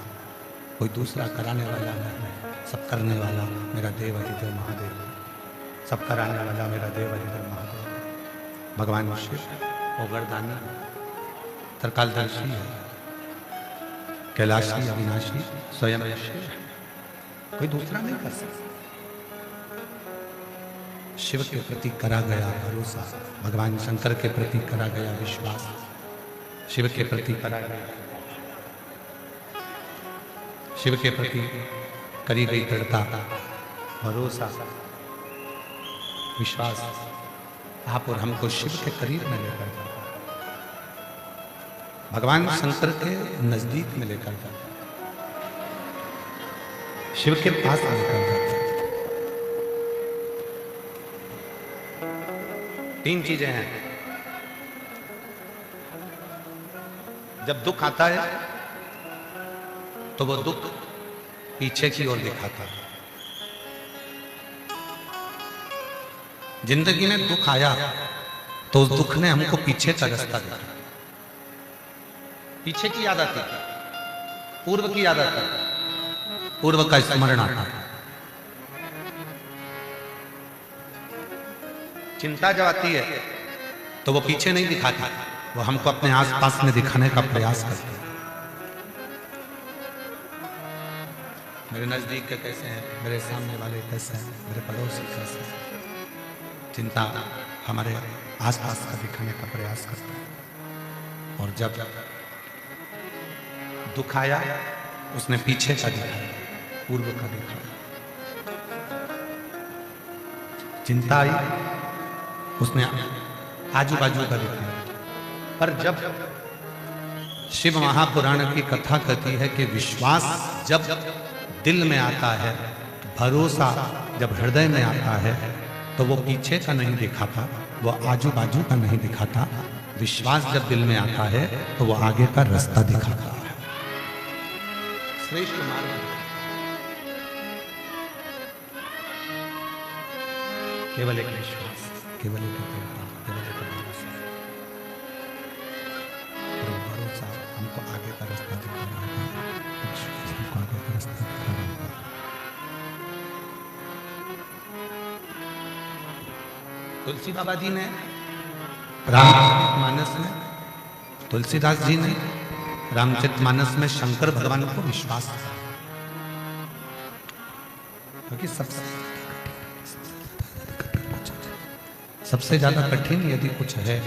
कोई दूसरा कराने वाला नहीं, सब करने वाला मेरा देव हरिदेव महादेव, सब कराने वाला मेरा देव हरिदेव महादेव। भगवान शिव वो वरदानी त्रिकालदर्शी है, कैलाशी अविनाशी स्वयं शिव है, कोई दूसरा नहीं कर सकता। शिव के प्रति करा गया भरोसा, भगवान शंकर के प्रति करा गया विश्वास, शिव के प्रति करा गया, शिव के प्रति करी गई दृढ़ता, भरोसा, विश्वास आप और हमको शिव के करीब में लेकर जाता है। भगवान शंकर के नजदीक में लेकर जाता, शिव के पास लेकर जाता। तीन चीजें हैं। जब दुख आता है तो वो दुख पीछे की ओर दिखाता है। जिंदगी में दुख आया तो उस दुख ने हमको पीछे का रास्ता दिखाया। पीछे की याद आती, पूर्व की याद आती, पूर्व का स्मरण आता। चिंता जब आती है तो वो पीछे नहीं दिखाती, वो हमको अपने आसपास में दिखाने का प्रयास करती है। मेरे नजदीक के कैसे हैं, मेरे सामने वाले कैसे हैं, मेरे पड़ोसी कैसे हैं। चिंता हमारे आसपास का दिखाने का प्रयास करता है। और जब दुख आया उसने पीछे का दिखाया, पूर्व का दिखाया। चिंता आई उसने आजू बाजू का दिखाया। पर जब शिव महापुराण की कथा कहती है कि विश्वास जब दिल में आता है, भरोसा जब हृदय में आता है, तो वो पीछे का नहीं दिखाता, वो आजू बाजू का नहीं दिखाता। विश्वास जब दिल में आता है तो वो आगे का रास्ता दिखाता है। श्रेष्ठ मार्ग, केवल एक विश्वास, केवल एक देवता, केवल एक भरोसा। भरोसा हमको आगे का रास्ता दिखा रहा है, विश्वास हमको आगे का रास्ता दिखा रहा है। तुलसी बाबा जी ने रामचरितमानस में, तुलसीदास जी ने रामचरितमानस में शंकर भगवान को विश्वास था, क्योंकि सबसे ज्यादा कठिन यदि कुछ है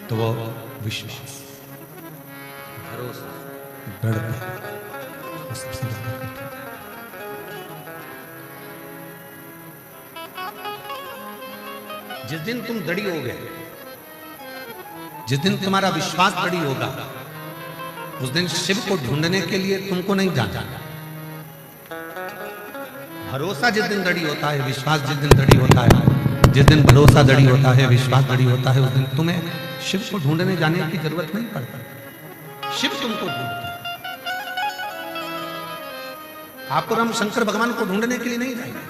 तो वो विश्वास, भरोसा, दृढ़ता, वो सबसे ज्यादा कठिन। जिस दिन तुम दृढ़ होगे, जिस दिन तुम्हारा विश्वास दृढ़ होगा, उस दिन शिव को ढूंढने के लिए तुमको नहीं जाना। भरोसा जिस दिन दृढ़ होता है, विश्वास जिस दिन दृढ़ होता है, जिस दिन भरोसा दृढ़ होता है, विश्वास दृढ़ होता है, उस दिन तुम्हें शिव को ढूंढने जाने की जरूरत नहीं पड़ती। शिव तुमको ढूंढता है। आपको राम शंकर भगवान को ढूंढने के लिए नहीं जाएंगे।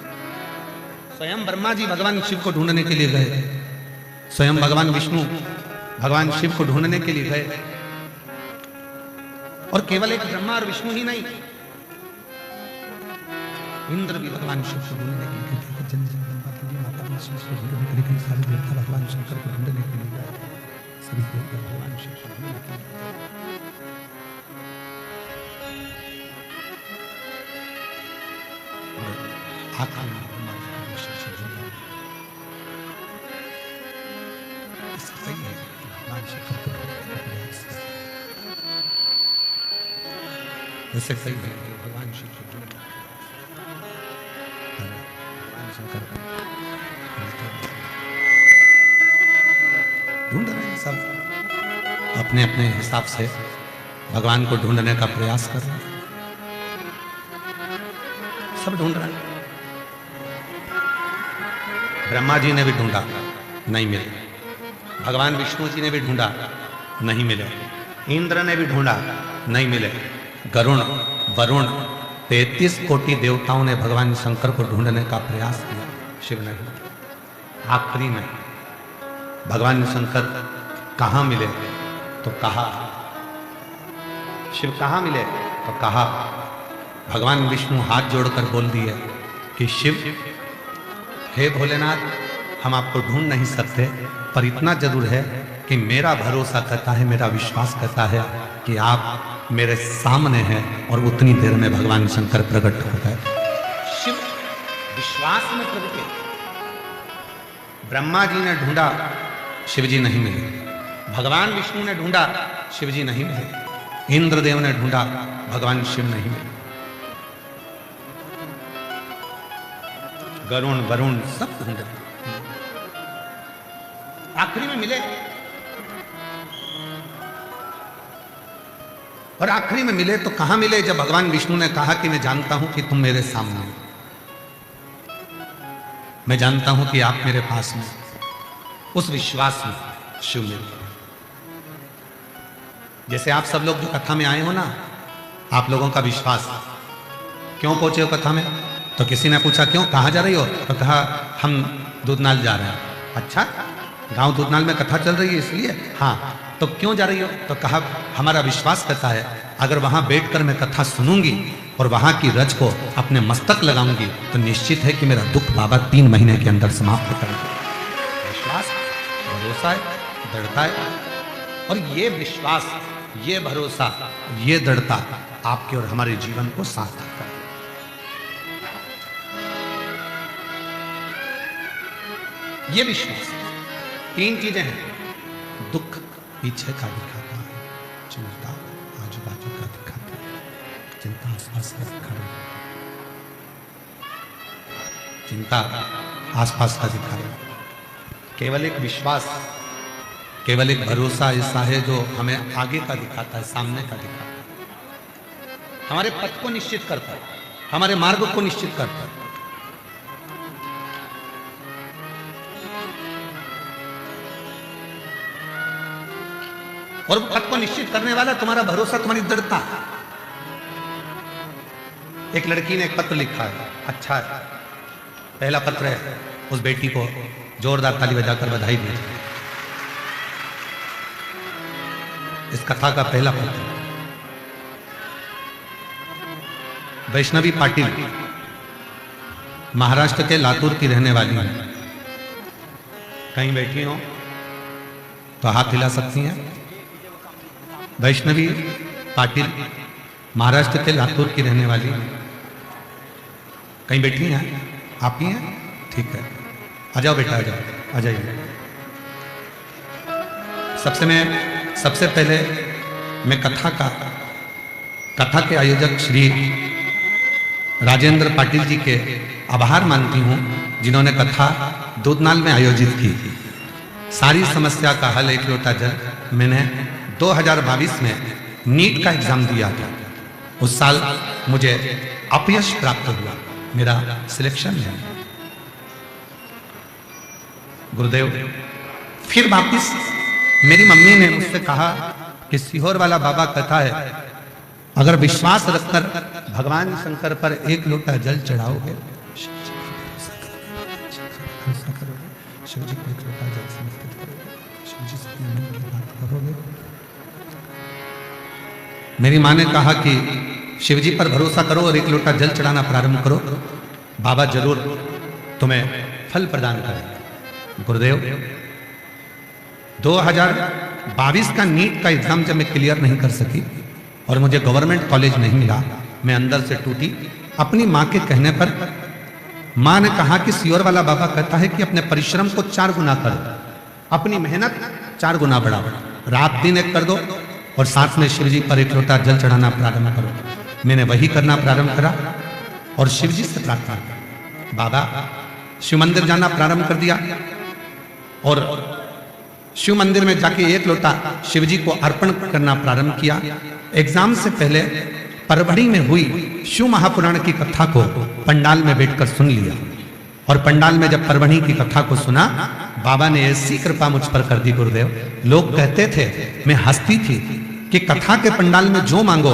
स्वयं ब्रह्मा जी भगवान शिव को ढूंढने के लिए गए, स्वयं भगवान विष्णु भगवान शिव को ढूंढने के लिए गए। और केवल एक ब्रह्मा और विष्णु ही नहीं, इंद्र भी भगवान शिव को ढूंढने के लिए सारे देवता भगवान शंकर को ढूंढने के लिए गए। सभी देवता भगवान शिव को ढूंढने के लिए। आखिरी सही है, भगवान शंकर को ढूंढने का प्रयास जैसे सही है, भगवान शिव को ढूंढने, भगवान शंकर को ढूंढ रहे हैं। सब अपने अपने हिसाब से भगवान को ढूंढने का प्रयास कर रहे हैं, सब ढूंढ रहे हैं। ब्रह्मा जी ने भी ढूंढा, नहीं मिले। भगवान विष्णु जी ने भी ढूंढा, नहीं मिले। इंद्र ने भी ढूंढा, नहीं मिले। गरुण, वरुण, 33 कोटि देवताओं ने भगवान शंकर को ढूंढने का प्रयास किया, शिव नहीं। आखिरी में भगवान शंकर कहाँ मिले तो कहा, शिव कहाँ मिले तो कहा, भगवान विष्णु हाथ जोड़कर बोल दिए कि शिव, हे भोलेनाथ, हम आपको ढूंढ नहीं सकते, पर इतना जरूर है कि मेरा भरोसा कहता है, मेरा विश्वास कहता है कि आप मेरे सामने हैं। और उतनी देर में भगवान शंकर प्रकट हो गए। शिव विश्वास में प्रकट। ब्रह्मा जी ने ढूंढा, शिवजी नहीं मिले। भगवान विष्णु ने ढूंढा, शिवजी नहीं मिले। इंद्रदेव ने ढूंढा, भगवान शिव नहीं मिले। गरुण, वरुण सब ढूंढे, आखिरी में मिले। और आखिरी में मिले तो कहां मिले? जब भगवान विष्णु ने कहा कि मैं जानता हूं कि तुम मेरे सामने हो, मैं जानता हूं कि आप मेरे पास में। उस विश्वास में शिव मिले। जैसे आप सब लोग जो कथा में आए हो ना, आप लोगों का विश्वास, क्यों पहुंचे हो कथा में? तो किसी ने पूछा क्यों, कहां जा रही हो? तो कहा हम दूधनाल जा रहे हैं। अच्छा, गांव दूधनाल में कथा चल रही है इसलिए? हाँ। तो क्यों जा रही हो? तो कहा हमारा विश्वास कहता है अगर वहां बैठकर मैं कथा सुनूंगी और वहां की रज को अपने मस्तक लगाऊंगी तो निश्चित है कि मेरा दुख बाबा 3 महीने के अंदर समाप्त करेंगे। विश्वास, भरोसा है, दृढ़ता है। और ये विश्वास, ये भरोसा, ये दृढ़ता आपके और हमारे जीवन को सार्थक करे। ये विश्वास, 3 चीजें हैं। दुख पीछे का दिखाता है, चिंता आजू बाजू का दिखाता है, चिंता आसपास का दिखा रही है, चिंता आसपास का दिखा रही है। केवल एक विश्वास, केवल एक भरोसा ऐसा है जो हमें आगे का दिखाता है, सामने का दिखाता है, हमारे पथ को निश्चित करता है, हमारे मार्ग को निश्चित करता है। और पथ को निश्चित करने वाला तुम्हारा भरोसा, तुम्हारी दृढ़ता। एक लड़की ने एक पत्र लिखा है, अच्छा है, पहला पत्र है, उस बेटी को जोरदार ताली बजाकर बधाई दीजिए। इस कथा का पहला पत्र। वैष्णवी पाटिल महाराष्ट्र के लातूर की रहने वाली है। कहीं बैठी हो तो हाथ हिला सकती हैं। वैष्णवी पाटिल महाराष्ट्र के लातूर की रहने वाली, कहीं बैठी हैं? आप ही हैं? ठीक है, आ जाओ बेटा, आ जाओ, आ जाइए। सबसे पहले मैं कथा के आयोजक श्री राजेंद्र पाटिल जी के आभार मानती हूं, जिन्होंने कथा दूधनाल में आयोजित की। सारी समस्या का हल एक लोटा जल। मैंने 2022 में नीट का एग्जाम दिया था। उस साल मुझे अपयश प्राप्त हुआ, मेरा सिलेक्शन है। गुरुदेव, फिर वापिस मेरी मम्मी ने मुझसे कहा कि सीहोर वाला बाबा कहता है अगर विश्वास रखकर भगवान शंकर पर एक लोटा जल चढ़ाओगे, शिव जी को एक लोटा जल समर्पित करोगे, शिव जी से अपने मन की बात करोगे। मेरी माँ ने कहा कि शिव जी पर भरोसा करो और एक लोटा जल चढ़ाना प्रारंभ करो, बाबा जरूर तुम्हें फल प्रदान करें। गुरुदेव, 2022 का नीट का एग्जाम जब मैं क्लियर नहीं कर सकी और मुझे गवर्नमेंट कॉलेज नहीं मिला, मैं अंदर से टूटी। अपनी माँ के कहने पर माँ ने कहा कि सीहोर वाला बाबा कहता है कि अपने परिश्रम को 4 गुना करो, अपनी मेहनत 4 गुना बढ़ाओ, रात दिन एक कर दो और साथ में शिव जी पर एक लोटा जल चढ़ाना प्रारंभ करो। मैंने वही करना प्रारंभ करा और शिव जी से प्रार्थना की। बाबा, शिव मंदिर जाना प्रारंभ कर दिया और शिव मंदिर में जाके एक लोटा शिव जी को अर्पण करना प्रारंभ किया। एग्जाम से पहले परभणी में हुई शिव महापुराण की कथा को पंडाल में बैठकर सुन लिया और पंडाल में जब परभणी की कथा को सुना, बाबा ने ऐसी कृपा मुझ पर कर दी। गुरुदेव, लोग कहते थे, मैं हंसती थी कि कथा के पंडाल में जो मांगो,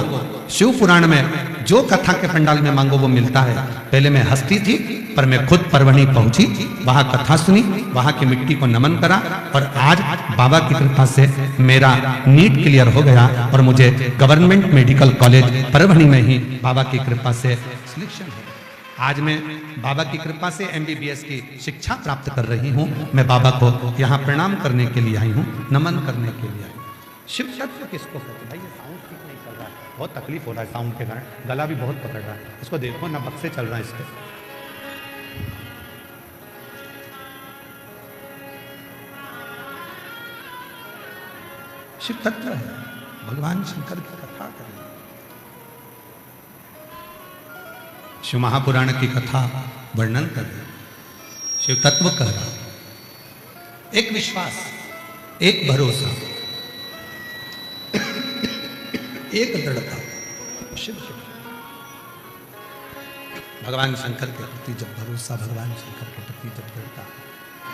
शिव पुराण में जो कथा के पंडाल में मांगो वो मिलता है। पहले मैं हंसती थी, पर मैं खुद परभणी पहुंची, वहां कथा सुनी, वहां की मिट्टी को नमन करा और आज बाबा की कृपा से मेरा नीट क्लियर हो गया और मुझे गवर्नमेंट मेडिकल कॉलेज परभणी में ही बाबा की कृपा से सिलेक्शन है। आज मैं बाबा की कृपा से MBBS की शिक्षा प्राप्त कर रही हूँ। मैं बाबा को यहाँ प्रणाम करने के लिए आई हूँ, नमन करने के लिए आई हूँ। शिव तत्व किसको कहते? भाई ये साउंड ठीक नहीं चल रहा है, बहुत तकलीफ हो रहा है साउंड के कारण, गला भी बहुत पकड़ रहा है। इसको देखो ना, बक्से चल रहा है इसके। शिव तत्व है, भगवान शंकर की कथा करें, शिव महापुराण की कथा वर्णन कर रहे, शिव तत्व कह रहा, एक विश्वास, एक भरोसा, एक दृढ़ता शिव के भगवान शंकर के प्रति जब भरोसा, भगवान शंकर के प्रति जब दृढ़ता,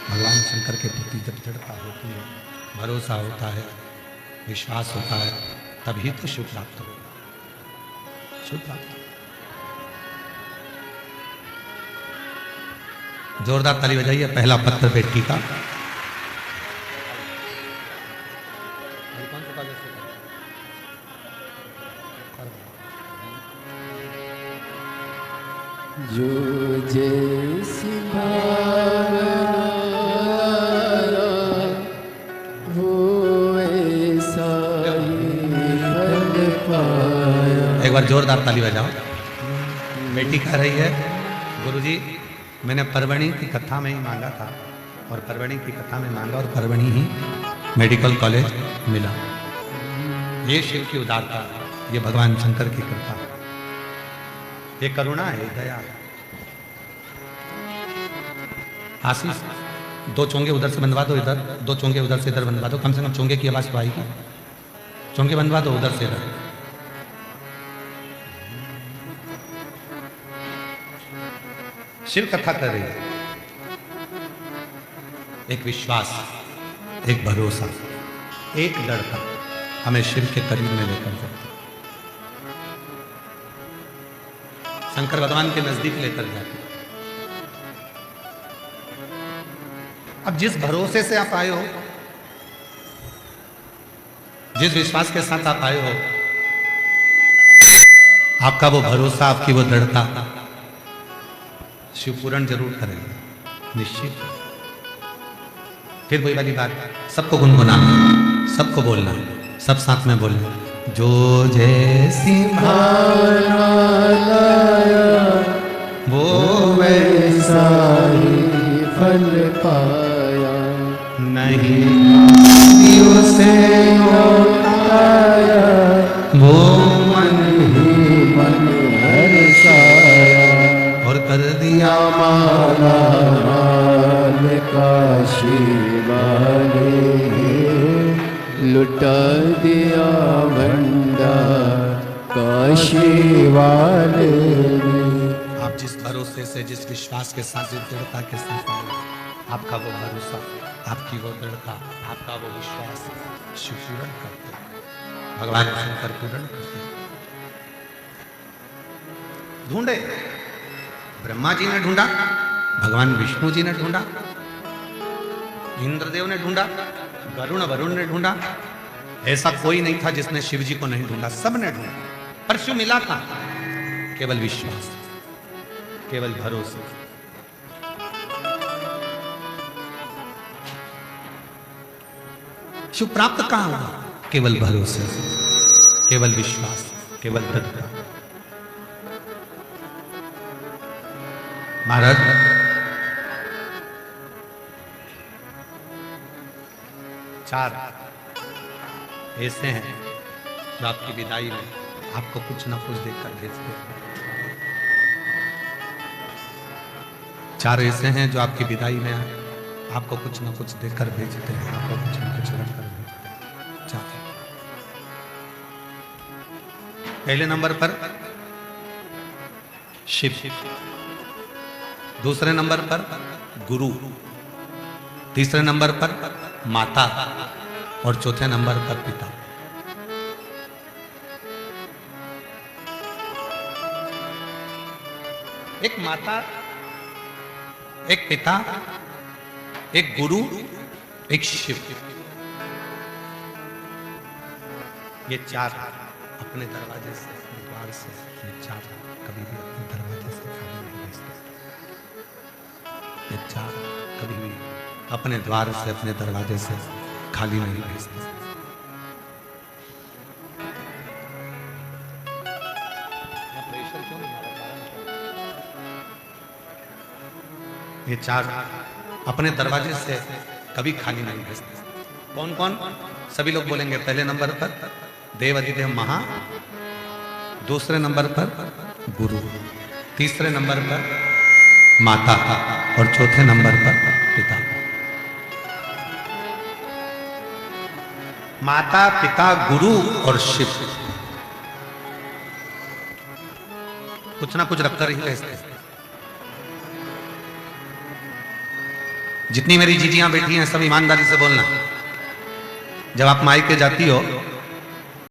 भगवान शंकर के प्रति जब दृढ़ता होती है, भरोसा होता है, विश्वास होता है, तभी तो शिव प्राप्त होगा। शिव प्राप्त जोरदार ताली बजाइए। पहला पत्र बेटी का जो जैसी भावना वो ऐसा ही फल पाया। एक बार जोरदार ताली बजाओ। बेटी कह रही है गुरुजी मैंने परवणी की कथा में ही मांगा था और परवणी की कथा में मांगा और परवणी ही मेडिकल कॉलेज मिला। ये शिव की उदारता, ये भगवान शंकर की कृपा, ये करुणा है, दया है। आशीष दो चोंगे उधर से बनवा दो, इधर दो चोंगे उधर से इधर बनवा दो, कम से कम चोंगे की आवाज तो आएगी। चोंगे बनवा दो उधर से इधर। शिव कथा कर रही है। एक विश्वास, एक भरोसा, एक लड़का हमें शिव के करीब में लेकर जाता, शंकर भगवान के नजदीक लेकर जाते। अब जिस भरोसे से आप आए हो, जिस विश्वास के साथ आप आए हो, आपका वो भरोसा, आपकी वो दृढ़ता शिव पूर्ण जरूर करेगा, निश्चित। फिर वही वाली बात, सबको गुनगुनाना, सबको बोलना, सब साथ में बोलना। जो जैसी भावना लाया वो वैसा ही फल पाया। नहीं उसे आया वो मन ही मन हर्षाया। और कर दिया माला माल काशी वाले लुटा दिया भंडार काशी वाले ने। आप जिस भरोसे से, जिस विश्वास के साथ, जिस दृढ़ता के साथ आए, आपका वो भरोसा, आपकी वो दृढ़ता, आपका वो विश्वास शिव पूर्ण करते हैं, भगवान शंकर पूर्ण करते हैं। ढूंढे, ब्रह्मा जी ने ढूंढा, भगवान विष्णु जी ने ढूंढा, इंद्रदेव ने ढूंढा, वरुण वरुण ने ढूंढा। ऐसा कोई नहीं था जिसने शिव जी को नहीं ढूंढा, सब ने ढूंढा। पर शिव मिला था केवल विश्वास, केवल भरोसे। शिव प्राप्त कहां हुआ? केवल भरोसे, केवल विश्वास, केवल दृढ़ता। महाराज चार ऐसे हैं जो आपकी विदाई में आपको कुछ ना कुछ देकर भेजते हैं। चार ऐसे हैं जो आपकी विदाई में आपको कुछ ना कुछ देकर भेजते हैं, आपको कुछ ना कुछ रखकर भेजते हैं। चार। पहले नंबर पर शिव, दूसरे नंबर पर गुरु, तीसरे नंबर पर माता और चौथे नंबर पर पिता। एक माता, एक पिता, एक गुरु, एक शिव, ये चार अपने दरवाजे से, द्वार से, ये चार कभी भी अपने दरवाजे से खाली नहीं भेजते। ये चार कभी भी अपने द्वार से, अपने दरवाजे से खाली नहीं भेजते। ये चार अपने दरवाजे से कभी खाली नहीं भेजते। कौन कौन? सभी लोग बोलेंगे। पहले नंबर पर देवाधिदेव महा, दूसरे नंबर पर गुरु, तीसरे नंबर पर माता और चौथे नंबर पर पिता। माता, पिता, गुरु और शिव, कुछ ना कुछ रखकर ही भेजते हैं। जितनी मेरी जीजियां बैठी हैं सब ईमानदारी से बोलना। जब आप मायके जाती हो